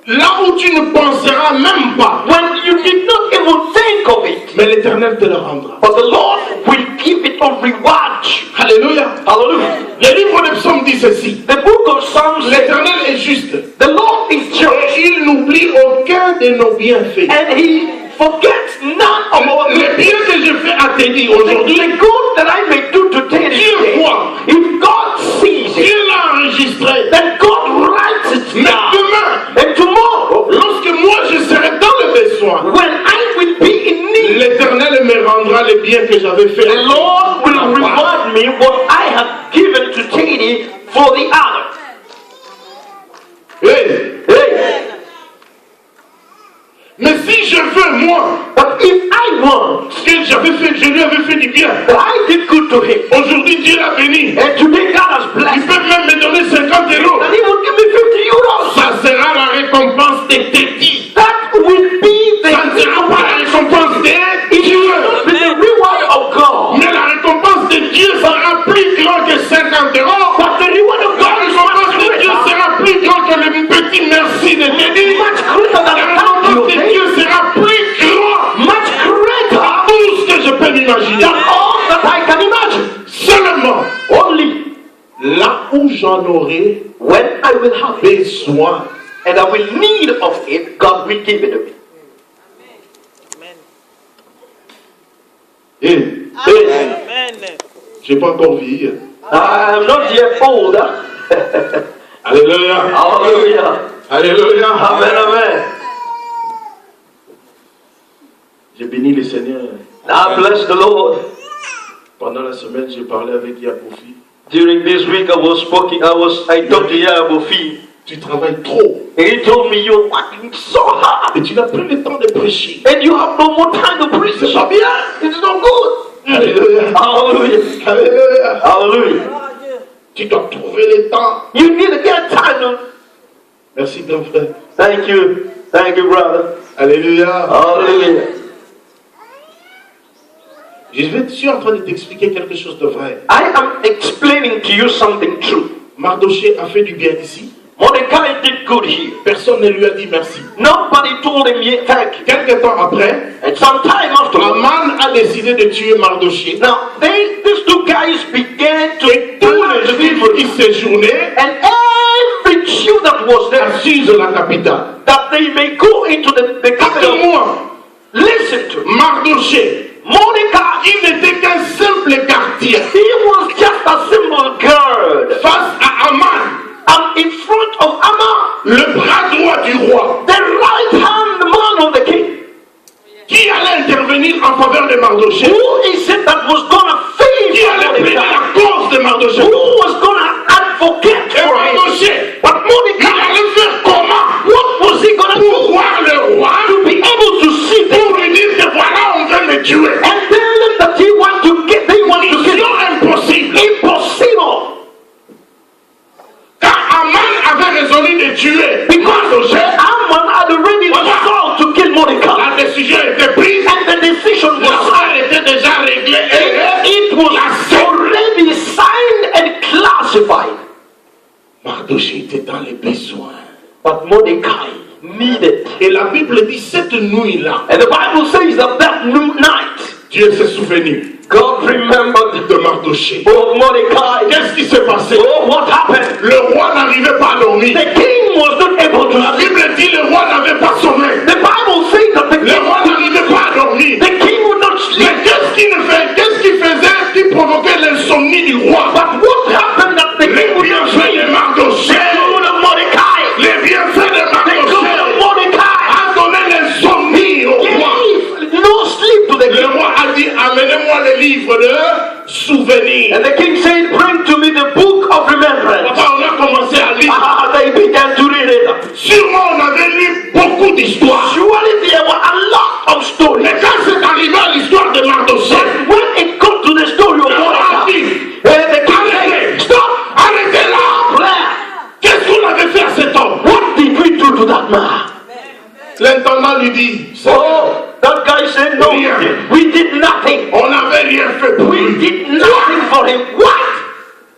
Speaker 1: là où tu ne penseras même pas,
Speaker 2: when you did not even think of it,
Speaker 1: mais l'Éternel te le rendra.
Speaker 2: but the Lord will give it or reward you.
Speaker 1: Alléluia.
Speaker 2: Hallelujah.
Speaker 1: Le livre de Psaume dit ceci.
Speaker 2: The book of Psalms says,
Speaker 1: L'Éternel est juste.
Speaker 2: the Lord is just,
Speaker 1: Et il n'oublie aucun de nos bienfaits.
Speaker 2: and He forgets none of our
Speaker 1: Les
Speaker 2: good.
Speaker 1: biens que je fais à Teddy aujourd'hui,
Speaker 2: The good that I may do today,
Speaker 1: Dieu voit.
Speaker 2: if God sees it,
Speaker 1: Dieu l'a enregistré.
Speaker 2: then God writes it
Speaker 1: Mais
Speaker 2: down.
Speaker 1: demain,
Speaker 2: And tomorrow,
Speaker 1: lorsque moi je serai dans le besoin,
Speaker 2: when I will be in need,
Speaker 1: l'Éternel me rendra les biens que j'avais fait.
Speaker 2: the Lord will reward me what I have given to Teddy for the other.
Speaker 1: Hey.
Speaker 2: Hey.
Speaker 1: Mais si je veux, moi,
Speaker 2: But if I want,
Speaker 1: ce que je lui avais fait du bien,
Speaker 2: that I did good to him,
Speaker 1: aujourd'hui Dieu l'a béni.
Speaker 2: and today God has
Speaker 1: Il
Speaker 2: blessed,
Speaker 1: peut même me donner 50 euros.
Speaker 2: and He will give me 50 euros.
Speaker 1: Ça sera la récompense de Teddy.
Speaker 2: That will be the
Speaker 1: Ça ne sera pas la récompense de
Speaker 2: It
Speaker 1: Dieu.
Speaker 2: will not be the reward of God,
Speaker 1: Mais la récompense de Dieu sera plus grande que 50 euros.
Speaker 2: but the reward of
Speaker 1: La
Speaker 2: God is
Speaker 1: récompense
Speaker 2: much
Speaker 1: de Dieu
Speaker 2: greater,
Speaker 1: sera plus grande que le petit merci de Teddy.
Speaker 2: much greater
Speaker 1: La
Speaker 2: than
Speaker 1: récompense de
Speaker 2: thank you,
Speaker 1: Dieu sera plus grande
Speaker 2: much greater
Speaker 1: tout ce que je peux m'imaginer.
Speaker 2: than all that I can imagine.
Speaker 1: Seulement,
Speaker 2: Only
Speaker 1: là où j'en aurai
Speaker 2: when I will have it
Speaker 1: besoin,
Speaker 2: and I will need of it, God will give it to me.
Speaker 1: et j'ai pas encore vieilli.
Speaker 2: I'm not yet old.
Speaker 1: Alléluia.
Speaker 2: Hallelujah.
Speaker 1: Alléluia.
Speaker 2: Amen, amen.
Speaker 1: J'ai béni le Seigneur.
Speaker 2: I bless the Lord.
Speaker 1: Pendant la semaine, j'ai parlé avec Yakofi.
Speaker 2: During this week, I talked to Yabofi,
Speaker 1: Tu travailles trop
Speaker 2: and he told me you're working so hard,
Speaker 1: et tu n'as plus le temps de prêcher.
Speaker 2: and you have no more time to preach.
Speaker 1: C'est pas bien.
Speaker 2: It's not good.
Speaker 1: Alléluia.
Speaker 2: Hallelujah.
Speaker 1: Alléluia.
Speaker 2: Hallelujah.
Speaker 1: Tu dois trouver le temps.
Speaker 2: You need to get time to.
Speaker 1: Merci, grand frère.
Speaker 2: Thank you. Thank you, brother.
Speaker 1: Alléluia.
Speaker 2: Hallelujah.
Speaker 1: Je suis en train de t'expliquer quelque chose de vrai.
Speaker 2: I am explaining to you something true.
Speaker 1: Mardoché a fait du bien ici.
Speaker 2: Mordecai did good here.
Speaker 1: Personne ne lui a dit merci.
Speaker 2: Nobody told him yet, thank you.
Speaker 1: Quelque temps après,
Speaker 2: And some time afterwards,
Speaker 1: Aman a décidé de tuer Mardoché.
Speaker 2: now these two guys began to
Speaker 1: Tous
Speaker 2: do
Speaker 1: les
Speaker 2: the
Speaker 1: juifs
Speaker 2: evil.
Speaker 1: qui séjournaient
Speaker 2: And every Jew that was there,
Speaker 1: assisent la capitale.
Speaker 2: that they may go into the capital.
Speaker 1: Écoute-moi,
Speaker 2: Listen to me.
Speaker 1: Mardoché,
Speaker 2: Mordecai,
Speaker 1: il n'était qu'un simple quartier
Speaker 2: he was just a simple guard.
Speaker 1: face à Aman,
Speaker 2: And in front of Aman,
Speaker 1: le bras droit du roi,
Speaker 2: the right hand man of the king,
Speaker 1: qui allait intervenir en faveur de Mardoché,
Speaker 2: who is it that was going to
Speaker 1: qui allait
Speaker 2: favor
Speaker 1: plaider
Speaker 2: Mordecai?
Speaker 1: la cause de Mardoché.
Speaker 2: Who was going to advocate
Speaker 1: Et
Speaker 2: for him?
Speaker 1: Mardoché,
Speaker 2: But
Speaker 1: il
Speaker 2: Mordecai,
Speaker 1: allait faire comment
Speaker 2: what was he going to
Speaker 1: pour
Speaker 2: do?
Speaker 1: voir le roi,
Speaker 2: To be able to see them
Speaker 1: pour lui dire que voilà, on vient me tuer.
Speaker 2: and tell them that they want
Speaker 1: Mardochée était dans les besoins.
Speaker 2: But Mordecai needed.
Speaker 1: Et la Bible dit cette nuit-là,
Speaker 2: And the Bible says that night,
Speaker 1: Dieu s'est souvenu
Speaker 2: God remembered
Speaker 1: de Mardochée.
Speaker 2: of Mordecai.
Speaker 1: Qu'est-ce qui s'est passé?
Speaker 2: Oh, what happened?
Speaker 1: Le roi n'arrivait pas à dormir.
Speaker 2: The king was not able to
Speaker 1: La
Speaker 2: sleep.
Speaker 1: Bible dit le roi n'avait pas sommeil.
Speaker 2: The Bible says that
Speaker 1: Le roi n'arrivait pas à dormir.
Speaker 2: the king would not sleep.
Speaker 1: Mais qu'est-ce qui faisait, qui provoquait l'insomnie du roi?
Speaker 2: But what happened that the
Speaker 1: Les
Speaker 2: king would not
Speaker 1: bienfaits
Speaker 2: sleep?
Speaker 1: de Mardochée,
Speaker 2: The good of Mordecai.
Speaker 1: les bienfaits de
Speaker 2: The good
Speaker 1: Mardochée
Speaker 2: of Mordecai.
Speaker 1: a donné l'insomnie au roi.
Speaker 2: Gave no sleep to the
Speaker 1: Le
Speaker 2: king.
Speaker 1: roi a dit, amenez-moi le livre de souvenirs.
Speaker 2: And the king said, bring to me the book of remembrance.
Speaker 1: Papa, on a commencé à lire.
Speaker 2: They began to read it.
Speaker 1: Sûrement, on avait lu beaucoup d'histoires.
Speaker 2: Surely there were a lot of stories.
Speaker 1: Mais quand c'est arrivé à l'histoire de Mardochée,
Speaker 2: But when it comes to the story of
Speaker 1: le roi a
Speaker 2: Mordecai,
Speaker 1: dit,
Speaker 2: the king
Speaker 1: arrêtez,
Speaker 2: said, stop,
Speaker 1: arrêtez là.
Speaker 2: prayer.
Speaker 1: Qu'est-ce qu'on avait fait à cet homme?
Speaker 2: What did we do to that man?
Speaker 1: L'intendant lui dit,
Speaker 2: Oh, that guy said no.
Speaker 1: Rien.
Speaker 2: We did nothing.
Speaker 1: on n'avait rien fait pour
Speaker 2: We
Speaker 1: lui.
Speaker 2: did nothing for him. What?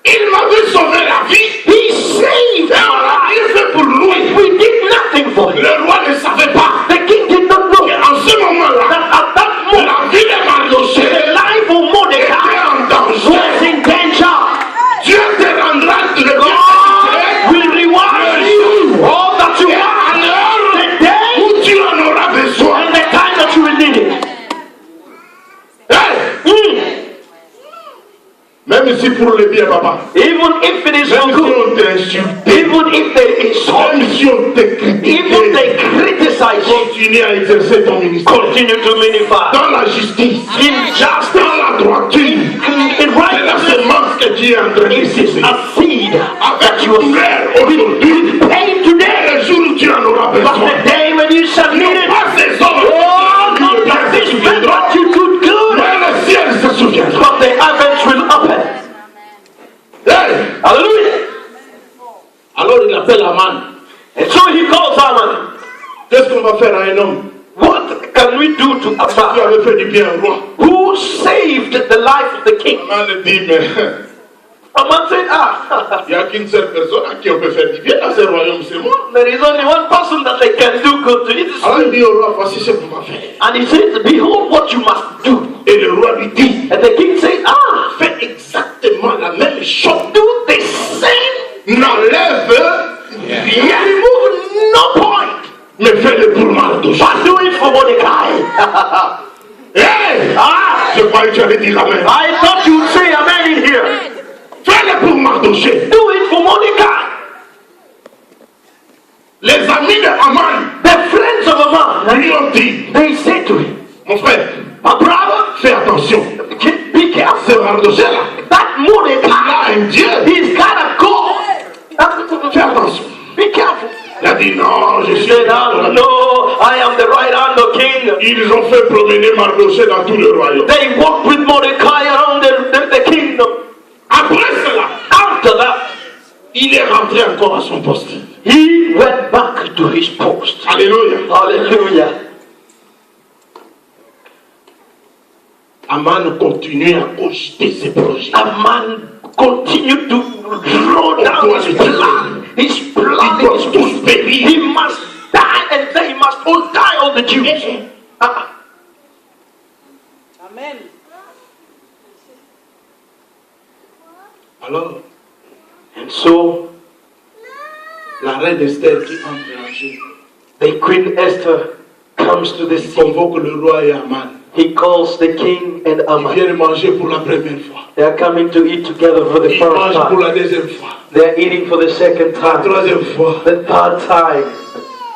Speaker 1: Il m'avait sauvé la vie.
Speaker 2: He saved
Speaker 1: Et on
Speaker 2: our
Speaker 1: n'a
Speaker 2: life.
Speaker 1: rien fait pour lui.
Speaker 2: We did nothing for him.
Speaker 1: Le roi ne savait pas.
Speaker 2: The king did not know
Speaker 1: Et
Speaker 2: that
Speaker 1: en ce moment-là,
Speaker 2: at that moment,
Speaker 1: la vie de Mardochée
Speaker 2: the life of Mordecai
Speaker 1: était en danger.
Speaker 2: was in danger.
Speaker 1: Dieu te rendra le bien
Speaker 2: God will reward you all that you
Speaker 1: Et
Speaker 2: want.
Speaker 1: à l'heure
Speaker 2: The day
Speaker 1: où tu en auras besoin.
Speaker 2: and the time that you will need it.
Speaker 1: Hey, même si pour le bien, papa.
Speaker 2: Even if it is for
Speaker 1: Même si
Speaker 2: good,
Speaker 1: on t'insulte,
Speaker 2: even if they insult
Speaker 1: même
Speaker 2: you,
Speaker 1: si on te
Speaker 2: even
Speaker 1: critique,
Speaker 2: they criticize you,
Speaker 1: continue à exercer ton ministère.
Speaker 2: continue to minister
Speaker 1: Dans la justice,
Speaker 2: in justice,
Speaker 1: dans la droiture.
Speaker 2: in
Speaker 1: C'est la
Speaker 2: righteousness.
Speaker 1: semence que Dieu est en train de
Speaker 2: It is
Speaker 1: semer.
Speaker 2: a seed that
Speaker 1: Avec
Speaker 2: you will
Speaker 1: douleur aujourd'hui.
Speaker 2: pain today,
Speaker 1: Le jour où tu en auras
Speaker 2: but
Speaker 1: besoin.
Speaker 2: the day when you shall need
Speaker 1: Non
Speaker 2: it,
Speaker 1: pas ces hommes
Speaker 2: oh,
Speaker 1: qui
Speaker 2: not
Speaker 1: le bien
Speaker 2: that
Speaker 1: se
Speaker 2: this man
Speaker 1: souviendront,
Speaker 2: that you could good,
Speaker 1: mais le ciel se souviendra.
Speaker 2: but the heavens will open.
Speaker 1: Hey!
Speaker 2: Hallelujah.
Speaker 1: Alors il appelle Aman.
Speaker 2: And so he calls Haman.
Speaker 1: Qu'est-ce qu'on va faire à un homme
Speaker 2: What can we do to
Speaker 1: qui
Speaker 2: Haman,
Speaker 1: avait fait du bien au roi?
Speaker 2: who saved the life of the king?
Speaker 1: Aman dit, mais
Speaker 2: Haman said, ah,
Speaker 1: il n'y a qu'une seule personne à qui on peut faire du bien dans ce royaume, c'est moi.
Speaker 2: there is only one person that they can do good to. It is
Speaker 1: Alors
Speaker 2: me.
Speaker 1: il dit au roi, voici ce qu'on va faire.
Speaker 2: And he said, behold what you must do.
Speaker 1: Et le roi lui dit,
Speaker 2: And the king said, ah,
Speaker 1: fais exactement la même chose.
Speaker 2: do the same.
Speaker 1: N'enlève rien,
Speaker 2: Remove no point.
Speaker 1: mais fais-le pour Mardochée.
Speaker 2: But do it for Mordecai.
Speaker 1: Hey!
Speaker 2: Ah,
Speaker 1: Je croyais que tu avais dit la même.
Speaker 2: I thought you would say amen in here.
Speaker 1: Fais-le pour Mardochée.
Speaker 2: Do it for Mordecai.
Speaker 1: Les amis de Haman
Speaker 2: The friends of Haman,
Speaker 1: lui ont dit,
Speaker 2: they said to him,
Speaker 1: mon frère,
Speaker 2: my brother,
Speaker 1: fais attention.
Speaker 2: be careful.
Speaker 1: C'est Mardochée là.
Speaker 2: That Mordecai,
Speaker 1: Un Dieu.
Speaker 2: he's got a God.
Speaker 1: Fais attention.
Speaker 2: Be careful.
Speaker 1: Il a dit non, je
Speaker 2: He
Speaker 1: suis.
Speaker 2: said, no, I am the right hand of king.
Speaker 1: Ils ont fait promener Mardochée dans tout le royaume.
Speaker 2: They walked with Mordecai around the kingdom.
Speaker 1: Après cela,
Speaker 2: After that,
Speaker 1: il est rentré encore à son poste.
Speaker 2: he went back to his post.
Speaker 1: Alléluia.
Speaker 2: Hallelujah.
Speaker 1: Haman continue à cogiter ses projets.
Speaker 2: A man continued to draw down his plan. His plan
Speaker 1: Ils doivent
Speaker 2: is
Speaker 1: tous périr.
Speaker 2: he must die and they must all die, all the Jews.
Speaker 3: Amen.
Speaker 1: Alors,
Speaker 2: And so
Speaker 1: la reine Esther qui entre en jeu,
Speaker 2: the Queen Esther comes to the
Speaker 1: il
Speaker 2: scene.
Speaker 1: convoque le roi et Haman.
Speaker 2: He calls the king and
Speaker 1: Ils
Speaker 2: Haman.
Speaker 1: viennent manger pour la première fois.
Speaker 2: They are coming to eat together for the
Speaker 1: Ils
Speaker 2: first
Speaker 1: mangent pour
Speaker 2: time.
Speaker 1: la deuxième fois.
Speaker 2: They are eating for the second
Speaker 1: La
Speaker 2: time.
Speaker 1: troisième fois,
Speaker 2: The third time,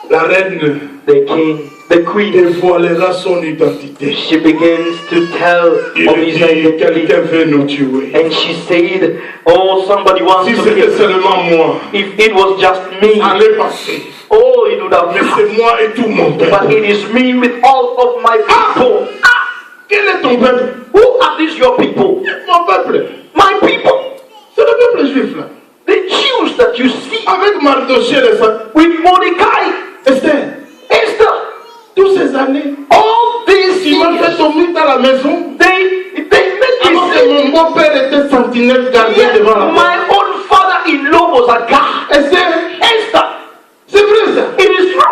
Speaker 1: la reine
Speaker 2: the king, the queen,
Speaker 1: dévoilera son identité.
Speaker 2: she begins to tell
Speaker 1: Il
Speaker 2: of his
Speaker 1: dit,
Speaker 2: identity.
Speaker 1: quelqu'un veut nous tuer.
Speaker 2: And she said, oh, somebody wants
Speaker 1: Si
Speaker 2: to
Speaker 1: c'était
Speaker 2: kill me.
Speaker 1: seulement moi,
Speaker 2: If it was just me,
Speaker 1: allez passer.
Speaker 2: oh, it would have
Speaker 1: Mais
Speaker 2: been.
Speaker 1: c'est moi et tout mon
Speaker 2: But
Speaker 1: peuple.
Speaker 2: it is me with all of my people.
Speaker 1: Quel est ton peuple?
Speaker 2: Who are these your people?
Speaker 1: Mon peuple.
Speaker 2: My people.
Speaker 1: C'est le peuple juif là.
Speaker 2: The Jews that you see
Speaker 1: Avec Mardochée,
Speaker 2: with Mordecai,
Speaker 1: Esther,
Speaker 2: Esther,
Speaker 1: toutes ces années,
Speaker 2: all these
Speaker 1: tu m'as fait
Speaker 2: years,
Speaker 1: ton mythe à la maison.
Speaker 2: they made
Speaker 1: Alors
Speaker 2: me
Speaker 1: que
Speaker 2: say,
Speaker 1: mon beau-père était sentinelle gardien devant la porte.
Speaker 2: my own father-in-law was a guard.
Speaker 1: Et c'est
Speaker 2: instant.
Speaker 1: c'est vrai ça.
Speaker 2: It is true.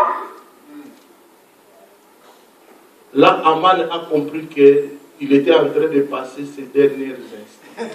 Speaker 1: Là, Aman a compris qu'il était en train de passer ses derniers instants.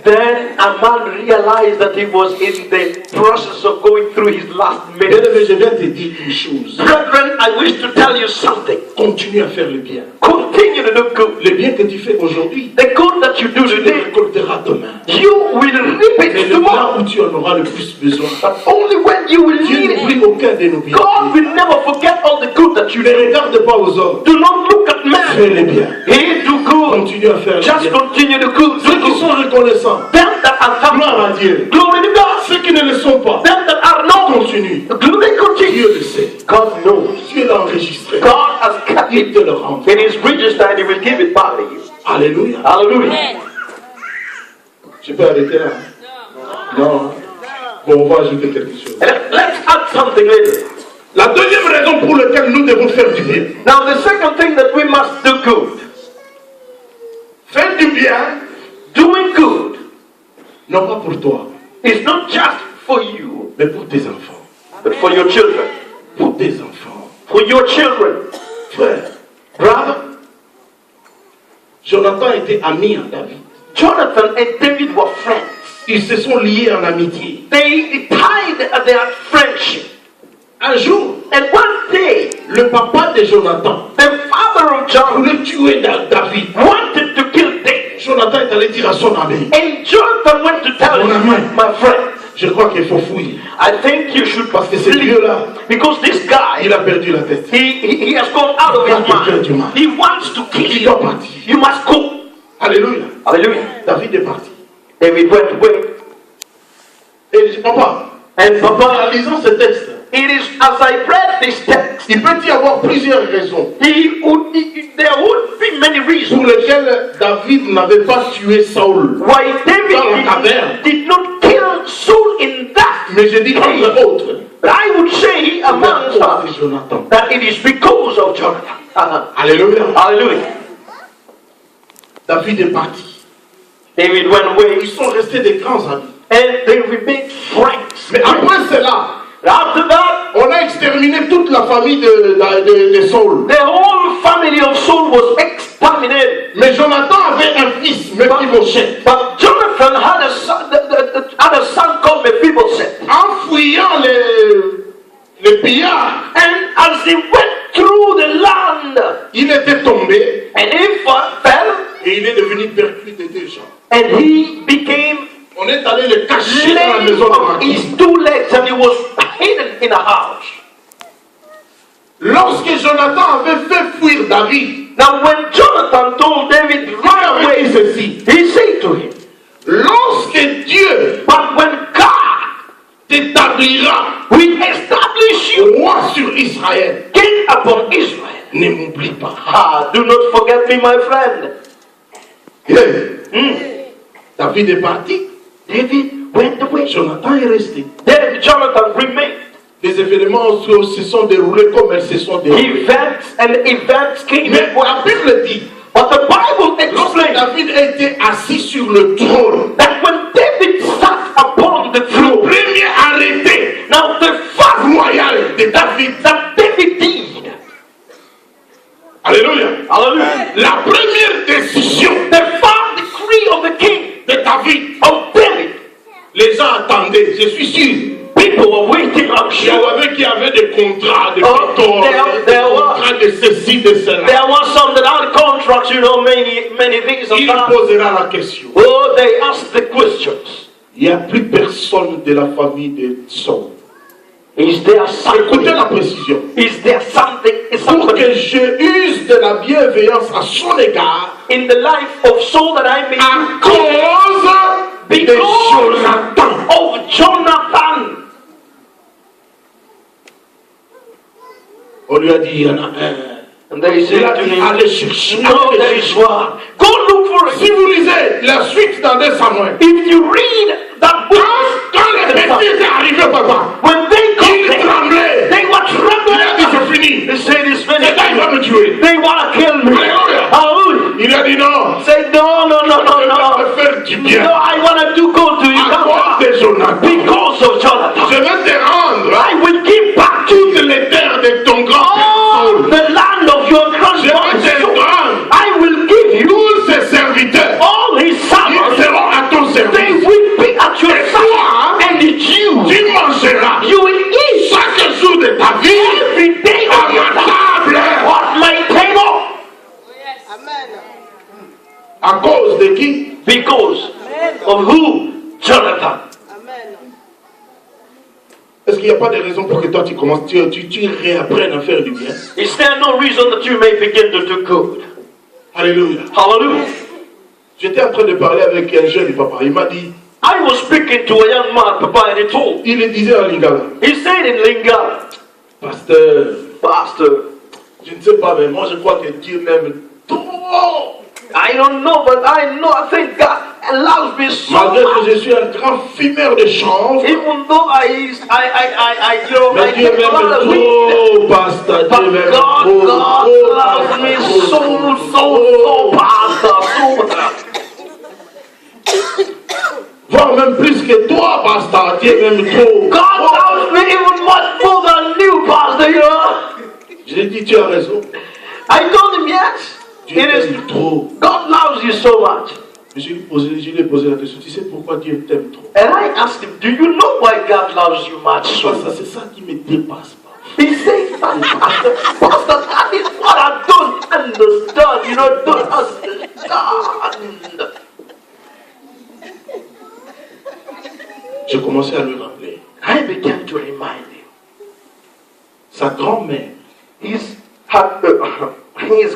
Speaker 2: Then Aman realized that he was in the process of going through his last minute.
Speaker 1: Bien-aimé, je viens te dire une chose.
Speaker 2: Brethren, I wish to tell you something.
Speaker 1: Continue à faire le bien.
Speaker 2: Continue to do good.
Speaker 1: Le bien que tu fais aujourd'hui,
Speaker 2: The good that you do
Speaker 1: tu le
Speaker 2: today,
Speaker 1: récolteras demain.
Speaker 2: you will reap
Speaker 1: Mais
Speaker 2: it
Speaker 1: le
Speaker 2: tomorrow.
Speaker 1: là où tu en auras le plus besoin,
Speaker 2: But only when you will
Speaker 1: Dieu
Speaker 2: need
Speaker 1: n'oublie
Speaker 2: it.
Speaker 1: aucun de nos biens.
Speaker 2: God will never forget all the good that you
Speaker 1: Ne
Speaker 2: do.
Speaker 1: regarde pas aux hommes.
Speaker 2: Do not look at
Speaker 1: Fais
Speaker 2: man.
Speaker 1: le bien.
Speaker 2: He do good.
Speaker 1: Continue à faire le
Speaker 2: Just
Speaker 1: bien.
Speaker 2: continue to do
Speaker 1: Ceux qui
Speaker 2: good.
Speaker 1: sont reconnaissants,
Speaker 2: Them that are
Speaker 1: gloire
Speaker 2: thankful,
Speaker 1: à Dieu.
Speaker 2: glory to God.
Speaker 1: Ceux qui ne le sont pas,
Speaker 2: Them that are not,
Speaker 1: continue.
Speaker 2: glory continue.
Speaker 1: Dieu le sait.
Speaker 2: God knows.
Speaker 1: Dieu l'a enregistré.
Speaker 2: God has kept
Speaker 1: Il
Speaker 2: it
Speaker 1: te le rend.
Speaker 2: in His register and He will give it back to you.
Speaker 1: Alléluia.
Speaker 2: Hallelujah.
Speaker 1: Je peux arrêter là? Non. Bon, on va ajouter quelque chose.
Speaker 2: And let's add something later.
Speaker 1: La deuxième raison pour laquelle nous devons faire du bien.
Speaker 2: Now, the second thing that we must do good,
Speaker 1: Faire du bien,
Speaker 2: doing good,
Speaker 1: non pas pour toi,
Speaker 2: is not just for you,
Speaker 1: mais pour tes enfants.
Speaker 2: but for your children.
Speaker 1: Pour tes enfants.
Speaker 2: For your children.
Speaker 1: Frère,
Speaker 2: Brother,
Speaker 1: Jonathan était ami à David.
Speaker 2: Jonathan and David were friends.
Speaker 1: Ils se sont liés en amitié.
Speaker 2: They tied their friendship.
Speaker 1: Un jour,
Speaker 2: And one day,
Speaker 1: le papa de Jonathan
Speaker 2: the father of Jonathan
Speaker 1: voulait tuer David.
Speaker 2: wanted to kill David.
Speaker 1: Jonathan est allé dire à son ami,
Speaker 2: And Jonathan went to tell
Speaker 1: Mon
Speaker 2: him,
Speaker 1: ami.
Speaker 2: my friend,
Speaker 1: je crois qu'il faut fouiller.
Speaker 2: I think you should
Speaker 1: Parce que ce
Speaker 2: flee.
Speaker 1: Dieu-là,
Speaker 2: Because this guy,
Speaker 1: il a perdu la tête.
Speaker 2: he has gone out of his mind. He wants to kill
Speaker 1: Il
Speaker 2: you.
Speaker 1: doit partir.
Speaker 2: You must go.
Speaker 1: Alléluia.
Speaker 2: Hallelujah.
Speaker 1: David est parti.
Speaker 2: David went away.
Speaker 1: Et il dit, papa,
Speaker 2: And
Speaker 1: en
Speaker 2: Papa,
Speaker 1: lisant ce texte,
Speaker 2: it is as I read this text,
Speaker 1: il peut y avoir plusieurs raisons
Speaker 2: there would be many
Speaker 1: pour
Speaker 2: reasons
Speaker 1: lesquelles David n'avait pas tué Saül.
Speaker 2: why
Speaker 1: Dans la caverne.
Speaker 2: David did not kill Saul in that.
Speaker 1: Mais je dis entre autres,
Speaker 2: But I would say among
Speaker 1: c'est
Speaker 2: others
Speaker 1: Jonathan.
Speaker 2: that it is because of Jonathan.
Speaker 1: Alléluia.
Speaker 2: Hallelujah.
Speaker 1: David est parti.
Speaker 2: David went away
Speaker 1: Ils sont restés des grands amis.
Speaker 2: and they remained friends.
Speaker 1: Mais après cela,
Speaker 2: After that,
Speaker 1: on a exterminé toute la famille de Saul.
Speaker 2: the whole family of Saul was exterminated.
Speaker 1: Mais Jonathan avait un fils, Mephibosheth.
Speaker 2: But Jonathan had a son called Mephibosheth.
Speaker 1: En fouillant les pillards,
Speaker 2: And as he went through the land,
Speaker 1: il était tombé
Speaker 2: and he fell,
Speaker 1: et il est devenu percuté des gens.
Speaker 2: and he became
Speaker 1: On est allé le cacher dans la
Speaker 2: lame
Speaker 1: maison de
Speaker 2: on
Speaker 1: Machir.
Speaker 2: his 2 legs, and he was hidden in a house.
Speaker 1: Lorsque Jonathan avait fait fuir David,
Speaker 2: Now, when Jonathan told David,
Speaker 1: il
Speaker 2: run
Speaker 1: avait
Speaker 2: away,
Speaker 1: dit ceci.
Speaker 2: he said to him,
Speaker 1: Lorsque Dieu
Speaker 2: but when God
Speaker 1: t'établira
Speaker 2: will establish you
Speaker 1: roi sur Israël,
Speaker 2: king upon Israel,
Speaker 1: ne m'oublie pas.
Speaker 2: do not forget me, my friend.
Speaker 1: Hey. David est parti.
Speaker 2: David went away.
Speaker 1: Jonathan est resté.
Speaker 2: Then Jonathan remained.
Speaker 1: Les événements se sont déroulés comme elles se sont déroulées.
Speaker 2: Events came
Speaker 1: Mais
Speaker 2: and went.
Speaker 1: la Bible dit,
Speaker 2: But the Bible
Speaker 1: lorsque
Speaker 2: explains
Speaker 1: David était assis sur le trône,
Speaker 2: that when David sat upon the
Speaker 1: le
Speaker 2: throne,
Speaker 1: premier arrêté
Speaker 2: now the first
Speaker 1: royal de David,
Speaker 2: that David did,
Speaker 1: alléluia,
Speaker 2: hallelujah,
Speaker 1: la première décision
Speaker 2: the first decree of the king
Speaker 1: de David,
Speaker 2: of David,
Speaker 1: les gens attendaient, je suis sûr.
Speaker 2: people were waiting, I'm
Speaker 1: Il y en
Speaker 2: sure.
Speaker 1: avait qui avaient des contrats, des
Speaker 2: Oh,
Speaker 1: contrats,
Speaker 2: there
Speaker 1: des
Speaker 2: were-
Speaker 1: contrats de ceci, de cela.
Speaker 2: There were some that had contracts, many things of
Speaker 1: Il
Speaker 2: that.
Speaker 1: posera la question.
Speaker 2: Oh, they asked the questions.
Speaker 1: Il n'y a plus personne de la famille de Saul.
Speaker 2: Is there
Speaker 1: Écoutez
Speaker 2: something?
Speaker 1: la précision.
Speaker 2: Is there something? Is
Speaker 1: Pour
Speaker 2: somebody
Speaker 1: que je use de la bienveillance à son égard,
Speaker 2: in the life of Saul that I may
Speaker 1: à cause de Jonathan.
Speaker 2: of Jonathan?
Speaker 1: On lui a dit, il y en a un.
Speaker 2: And they
Speaker 1: Il
Speaker 2: said
Speaker 1: a
Speaker 2: to
Speaker 1: dit,
Speaker 2: him,
Speaker 1: allez chercher.
Speaker 2: no, there is one. Go look for
Speaker 1: Si
Speaker 2: it.
Speaker 1: vous lisez la suite dans 2 Samuel,
Speaker 2: If you read that book,
Speaker 1: quand les petits étaient arrivés, papa,
Speaker 2: when they got
Speaker 1: ils
Speaker 2: there,
Speaker 1: tremblaient.
Speaker 2: they were
Speaker 1: Il a dit,
Speaker 2: trembling.
Speaker 1: c'est fini.
Speaker 2: They said, it's
Speaker 1: Ce gars, il
Speaker 2: finished.
Speaker 1: va me tuer.
Speaker 2: They want to kill me.
Speaker 1: Alléluia.
Speaker 2: Hallelujah.
Speaker 1: Il a dit non.
Speaker 2: Say, no, no, no, no,
Speaker 1: Je
Speaker 2: no.
Speaker 1: vais te faire du
Speaker 2: No,
Speaker 1: bien.
Speaker 2: I want to do good to you.
Speaker 1: À cause de Jonathan.
Speaker 2: Because of Jonathan.
Speaker 1: Je vais te rendre de qui?
Speaker 2: Because of who? Jonathan.
Speaker 1: Est-ce qu'il n'y a pas de raison pour que toi tu commences, tu réapprennes à faire du bien?
Speaker 2: Is there no reason that you may begin to do good?
Speaker 1: Alléluia.
Speaker 2: Hallelujah.
Speaker 1: J'étais en train de parler avec un jeune papa. Il m'a dit,
Speaker 2: I was speaking to a young man, Papa, and he told.
Speaker 1: il le disait en lingala.
Speaker 2: He said in Lingala,
Speaker 1: Pasteur, je ne sais pas, mais moi je crois que Dieu m'aime trop.
Speaker 2: I don't know, but I think God allows me so
Speaker 1: Malgré
Speaker 2: much.
Speaker 1: que je suis un grand fumeur de chanvre,
Speaker 2: Even though I
Speaker 1: mais Dieu
Speaker 2: take a lot of
Speaker 1: m'aime
Speaker 2: weed,
Speaker 1: trop, Pasteur.
Speaker 2: but
Speaker 1: Dieu m'aime
Speaker 2: God
Speaker 1: trop,
Speaker 2: loves me so, Pastor, so.
Speaker 1: Voire même plus que toi, Pasteur. Dieu m'aime trop.
Speaker 2: God loves me even much more than you, Pastor, you know.
Speaker 1: Je lui ai dit, tu as raison.
Speaker 2: I told him, yes,
Speaker 1: Dieu
Speaker 2: it is.
Speaker 1: t'aime trop.
Speaker 2: God loves you so much.
Speaker 1: Je lui ai posé la question, tu sais pourquoi Dieu t'aime trop?
Speaker 2: And I asked him, do you know why God loves you much so much?
Speaker 1: C'est ça qui me dépasse pas.
Speaker 2: He says, Pastor, that is what I don't understand, you know, don't understand.
Speaker 1: J'ai commencé à lui rappeler.
Speaker 2: I began to remind him.
Speaker 1: Sa grand-mère
Speaker 2: His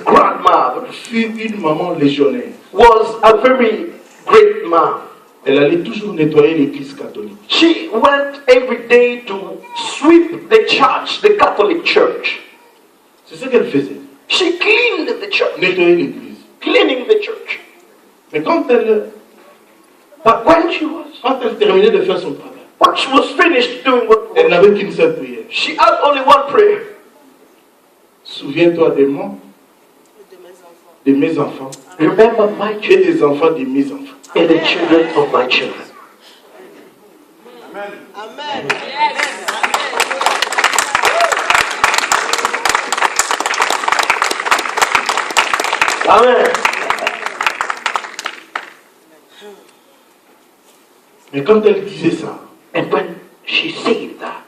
Speaker 2: grandmother
Speaker 1: fut une maman légionnaire.
Speaker 2: was a very great mom.
Speaker 1: Elle allait toujours nettoyer l'église catholique.
Speaker 2: She went every day to sweep the church, the Catholic church.
Speaker 1: C'est ce qu'elle faisait.
Speaker 2: She cleaned the church,
Speaker 1: Nettoyer l'église.
Speaker 2: cleaning the church.
Speaker 1: Mais quand elle terminait de faire son travail,
Speaker 2: When she was finished doing
Speaker 1: elle
Speaker 2: what
Speaker 1: n'avait qu'une seule prière.
Speaker 2: she had only one prayer.
Speaker 1: Souviens-toi de moi, de mes enfants,
Speaker 2: Remember my
Speaker 1: et
Speaker 2: children
Speaker 1: des enfants de mes enfants.
Speaker 2: and the children of my children.
Speaker 3: Amen.
Speaker 2: Amen.
Speaker 1: Mais quand elle disait ça,
Speaker 2: And when she said that,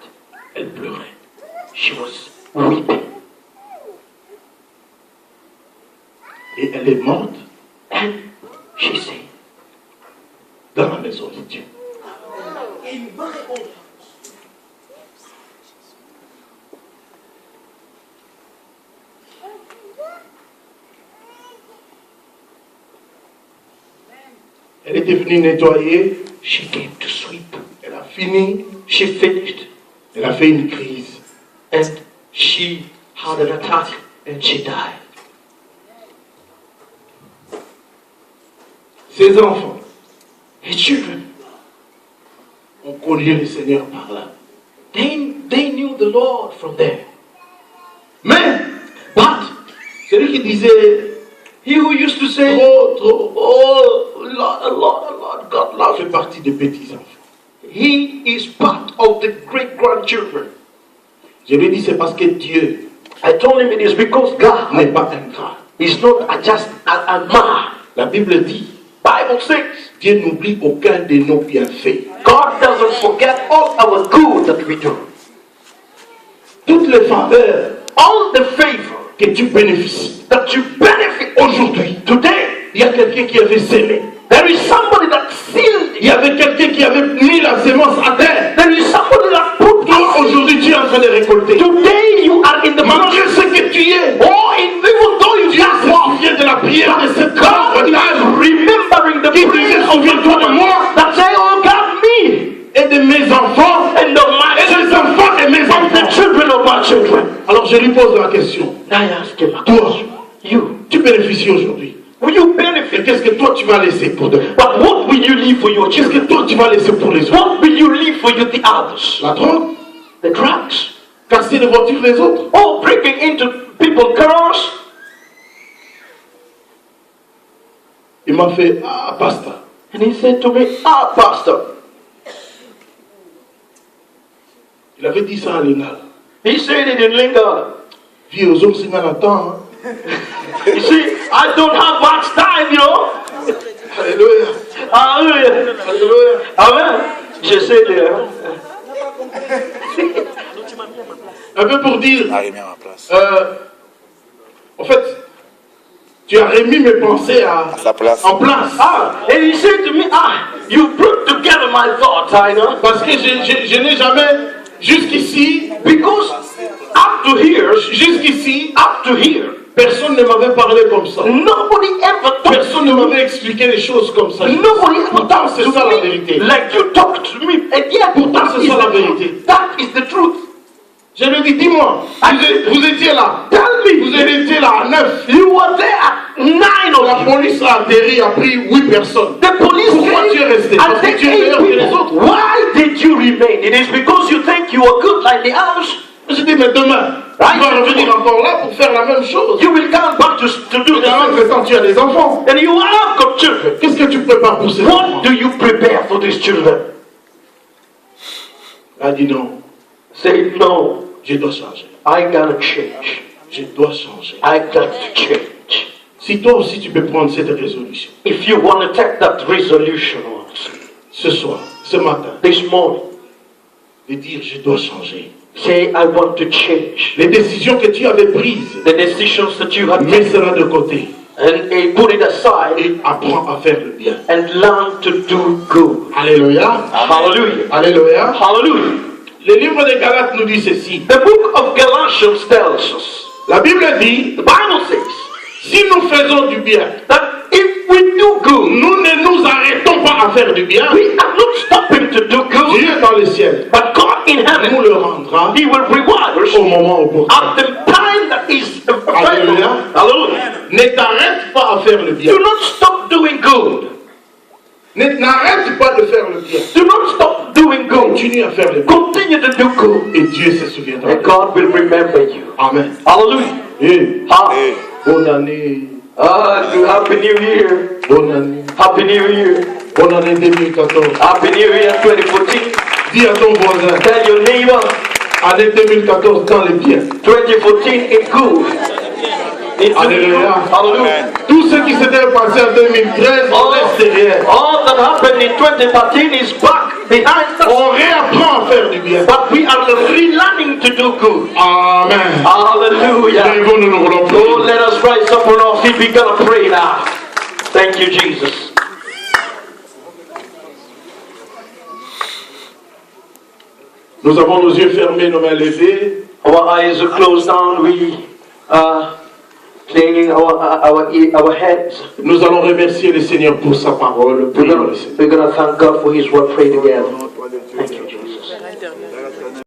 Speaker 1: elle pleurait.
Speaker 2: she was weeping.
Speaker 1: Et elle est morte
Speaker 2: And she said,
Speaker 1: dans la maison de Dieu. Elle était venue nettoyer,
Speaker 2: she came to sweep.
Speaker 1: elle a fini,
Speaker 2: She finished
Speaker 1: elle a fait une crise.
Speaker 2: and she had an attack and she died.
Speaker 1: Ses enfants
Speaker 2: Her children,
Speaker 1: ont connu le Seigneur par là.
Speaker 2: they knew the Lord from there.
Speaker 1: Mais,
Speaker 2: But
Speaker 1: celui qui disait
Speaker 2: he who used to say,
Speaker 1: trop,
Speaker 2: oh, Lord, God loves
Speaker 1: fait
Speaker 2: you,
Speaker 1: partie des petits-enfants.
Speaker 2: he is part of the great-grandchildren.
Speaker 1: Je lui ai dit, c'est parce que Dieu
Speaker 2: I told him it is because God
Speaker 1: n'est pas ingrat.
Speaker 2: is not just a man.
Speaker 1: La Bible dit,
Speaker 2: Bible says,
Speaker 1: Dieu n'oublie aucun de nos bienfaits.
Speaker 2: God doesn't forget all our good that we do.
Speaker 1: Toutes les faveurs
Speaker 2: All the favor
Speaker 1: que tu bénéficies.
Speaker 2: that you benefit
Speaker 1: Aujourd'hui,
Speaker 2: today,
Speaker 1: il y a quelqu'un qui avait sémé.
Speaker 2: there is somebody that sealed
Speaker 1: Il
Speaker 2: it.
Speaker 1: y avait quelqu'un qui avait mis la sémence à terre.
Speaker 2: There is somebody that put
Speaker 1: Toi,
Speaker 2: it.
Speaker 1: aujourd'hui, tu es en train de récolter.
Speaker 2: Today you are in the
Speaker 1: Malgré
Speaker 2: market.
Speaker 1: ce que tu es,
Speaker 2: Or even though you
Speaker 1: Dieu
Speaker 2: just
Speaker 1: se
Speaker 2: walk,
Speaker 1: souvient de la prière de cette
Speaker 2: God
Speaker 1: grande dame
Speaker 2: is remembering the
Speaker 1: qui
Speaker 2: prayer
Speaker 1: disait,
Speaker 2: of
Speaker 1: souviens-toi de moi
Speaker 2: that say, oh God, me
Speaker 1: et de mes enfants
Speaker 2: and of my
Speaker 1: et des enfants de mes
Speaker 2: and the
Speaker 1: enfants.
Speaker 2: children of my children.
Speaker 1: Alors je lui pose la question.
Speaker 2: I ask him,
Speaker 1: Toi,
Speaker 2: you,
Speaker 1: tu bénéficies aujourd'hui.
Speaker 2: will you
Speaker 1: Et
Speaker 2: benefit?
Speaker 1: qu'est-ce que toi tu vas laisser pour demain?
Speaker 2: But what will you leave for your
Speaker 1: Qu'est-ce que
Speaker 2: children?
Speaker 1: toi tu vas laisser pour les autres?
Speaker 2: What will you leave for the others?
Speaker 1: La drogue?
Speaker 2: The drugs.
Speaker 1: Casser les voitures des autres?
Speaker 2: Oh, breaking into people's cars.
Speaker 1: Il m'a fait, ah, pasteur.
Speaker 2: And he said to me, ah, Pastor.
Speaker 1: Il avait dit ça à Lingala.
Speaker 2: He said it in Lingala.
Speaker 1: Vie aux hommes, c'est dans le temps.
Speaker 2: You see, I don't have much time, you know.
Speaker 1: Alléluia.
Speaker 2: Hallelujah.
Speaker 1: Alléluia.
Speaker 2: Amen. Je sais le.
Speaker 1: Un peu pour dire,
Speaker 4: Arrivé à ma place.
Speaker 1: en fait, Tu as remis mes pensées
Speaker 3: sa place.
Speaker 1: en place.
Speaker 2: And he said to me, you put together my thoughts, I know.
Speaker 1: Parce que je n'ai jamais, jusqu'ici,
Speaker 2: Because up to here,
Speaker 1: jusqu'ici,
Speaker 2: up to here,
Speaker 1: personne ne m'avait parlé comme ça.
Speaker 2: nobody ever talked
Speaker 1: Personne ne m'avait expliqué les choses comme ça.
Speaker 2: Nobody ever
Speaker 1: Pourtant,
Speaker 2: talked
Speaker 1: c'est
Speaker 2: to
Speaker 1: ça la
Speaker 2: me
Speaker 1: vérité.
Speaker 2: like you talk to me. And yet,
Speaker 1: Pourtant,
Speaker 2: that
Speaker 1: c'est
Speaker 2: is
Speaker 1: ça la
Speaker 2: the
Speaker 1: vérité.
Speaker 2: truth. That is the truth.
Speaker 1: Je lui ai dit, dis-moi, vous étiez là.
Speaker 2: Tell me,
Speaker 1: Vous étiez là à 9.
Speaker 2: you were there at 9
Speaker 1: La
Speaker 2: o'clock.
Speaker 1: police a atterri, a pris 8 personnes.
Speaker 2: The police
Speaker 1: Pourquoi tu es resté?
Speaker 2: came
Speaker 1: Parce
Speaker 2: and
Speaker 1: que tu es
Speaker 2: they
Speaker 1: meilleur que les autres.
Speaker 2: Why did you remain? It is because you think you are good like the others.
Speaker 1: Je dis, mais demain, tu vas revenir encore là pour faire la même chose.
Speaker 2: You will come back to do
Speaker 1: Et
Speaker 2: the
Speaker 1: en
Speaker 2: same.
Speaker 1: entre-temps, tu as des enfants.
Speaker 2: And you have got children.
Speaker 1: Qu'est-ce que tu prépares pour ces
Speaker 2: What
Speaker 1: enfants?
Speaker 2: do you prepare for these children?
Speaker 1: Il a dit non,
Speaker 2: Say no.
Speaker 1: je dois changer.
Speaker 2: I gotta change.
Speaker 1: Je dois changer.
Speaker 2: I got to change.
Speaker 1: Si toi aussi tu peux prendre cette résolution,
Speaker 2: If you want to take that resolution also,
Speaker 1: ce soir, ce matin,
Speaker 2: this morning,
Speaker 1: de dire je dois changer.
Speaker 2: say I want to change.
Speaker 1: Les décisions que tu avais prises,
Speaker 2: The decisions that you have
Speaker 1: mets
Speaker 2: taken
Speaker 1: cela de côté
Speaker 2: and put it aside
Speaker 1: et apprends à faire le bien.
Speaker 2: and learn to do good.
Speaker 1: Alléluia.
Speaker 2: Hallelujah.
Speaker 1: Alléluia.
Speaker 2: Hallelujah.
Speaker 1: Le livre de Galates nous dit ceci.
Speaker 2: The book of Galatians tells us,
Speaker 1: La Bible dit,
Speaker 2: the Bible says,
Speaker 1: si nous faisons du bien,
Speaker 2: that if we do good,
Speaker 1: nous ne nous arrêtons pas à faire du bien.
Speaker 2: we are not stopping to do good,
Speaker 1: Dieu dans le ciel
Speaker 2: but God in
Speaker 1: nous
Speaker 2: heaven,
Speaker 1: le rendra
Speaker 2: He will reward us
Speaker 1: au moment opportun.
Speaker 2: at the time that is available.
Speaker 1: Hallelujah.
Speaker 2: Hallelujah.
Speaker 1: Ne t'arrête pas à faire le bien.
Speaker 2: Do not stop doing good.
Speaker 1: N'arrête pas de faire le bien.
Speaker 2: Do not stop doing good.
Speaker 1: Continue à faire le bien.
Speaker 2: Continue to do good.
Speaker 1: Et Dieu se souviendra.
Speaker 2: And God will remember you.
Speaker 1: Amen.
Speaker 2: Hallelujah.
Speaker 1: Et bonne année.
Speaker 2: Happy New Year.
Speaker 1: Bonne année.
Speaker 2: Happy New Year.
Speaker 1: Bonne année 2014.
Speaker 2: Happy New Year 2014.
Speaker 1: Dis à ton voisin,
Speaker 2: Tell your neighbor,
Speaker 1: année 2014 dans les biens.
Speaker 2: 2014 is good.
Speaker 1: Alléluia.
Speaker 2: Hallelujah.
Speaker 1: Tout ce qui s'était passé en 2013, on laisse derrière.
Speaker 2: All that happened in 2013 is back behind us.
Speaker 1: On réapprend à faire du bien.
Speaker 2: But we are relearning to do good.
Speaker 1: Amen.
Speaker 2: Hallelujah.
Speaker 1: Lèvons-nous, nous voulons prier.
Speaker 2: Oh, let us rise up on our feet. We're going to pray now. Thank you, Jesus.
Speaker 1: Nous avons nos yeux fermés, nos mains levées.
Speaker 2: Our eyes are closed down. We are cleaning our heads.
Speaker 1: Nous allons remercier le Seigneur pour sa parole. Prions le Seigneur.
Speaker 2: We're going to thank God for His word. Pray together. Thank you.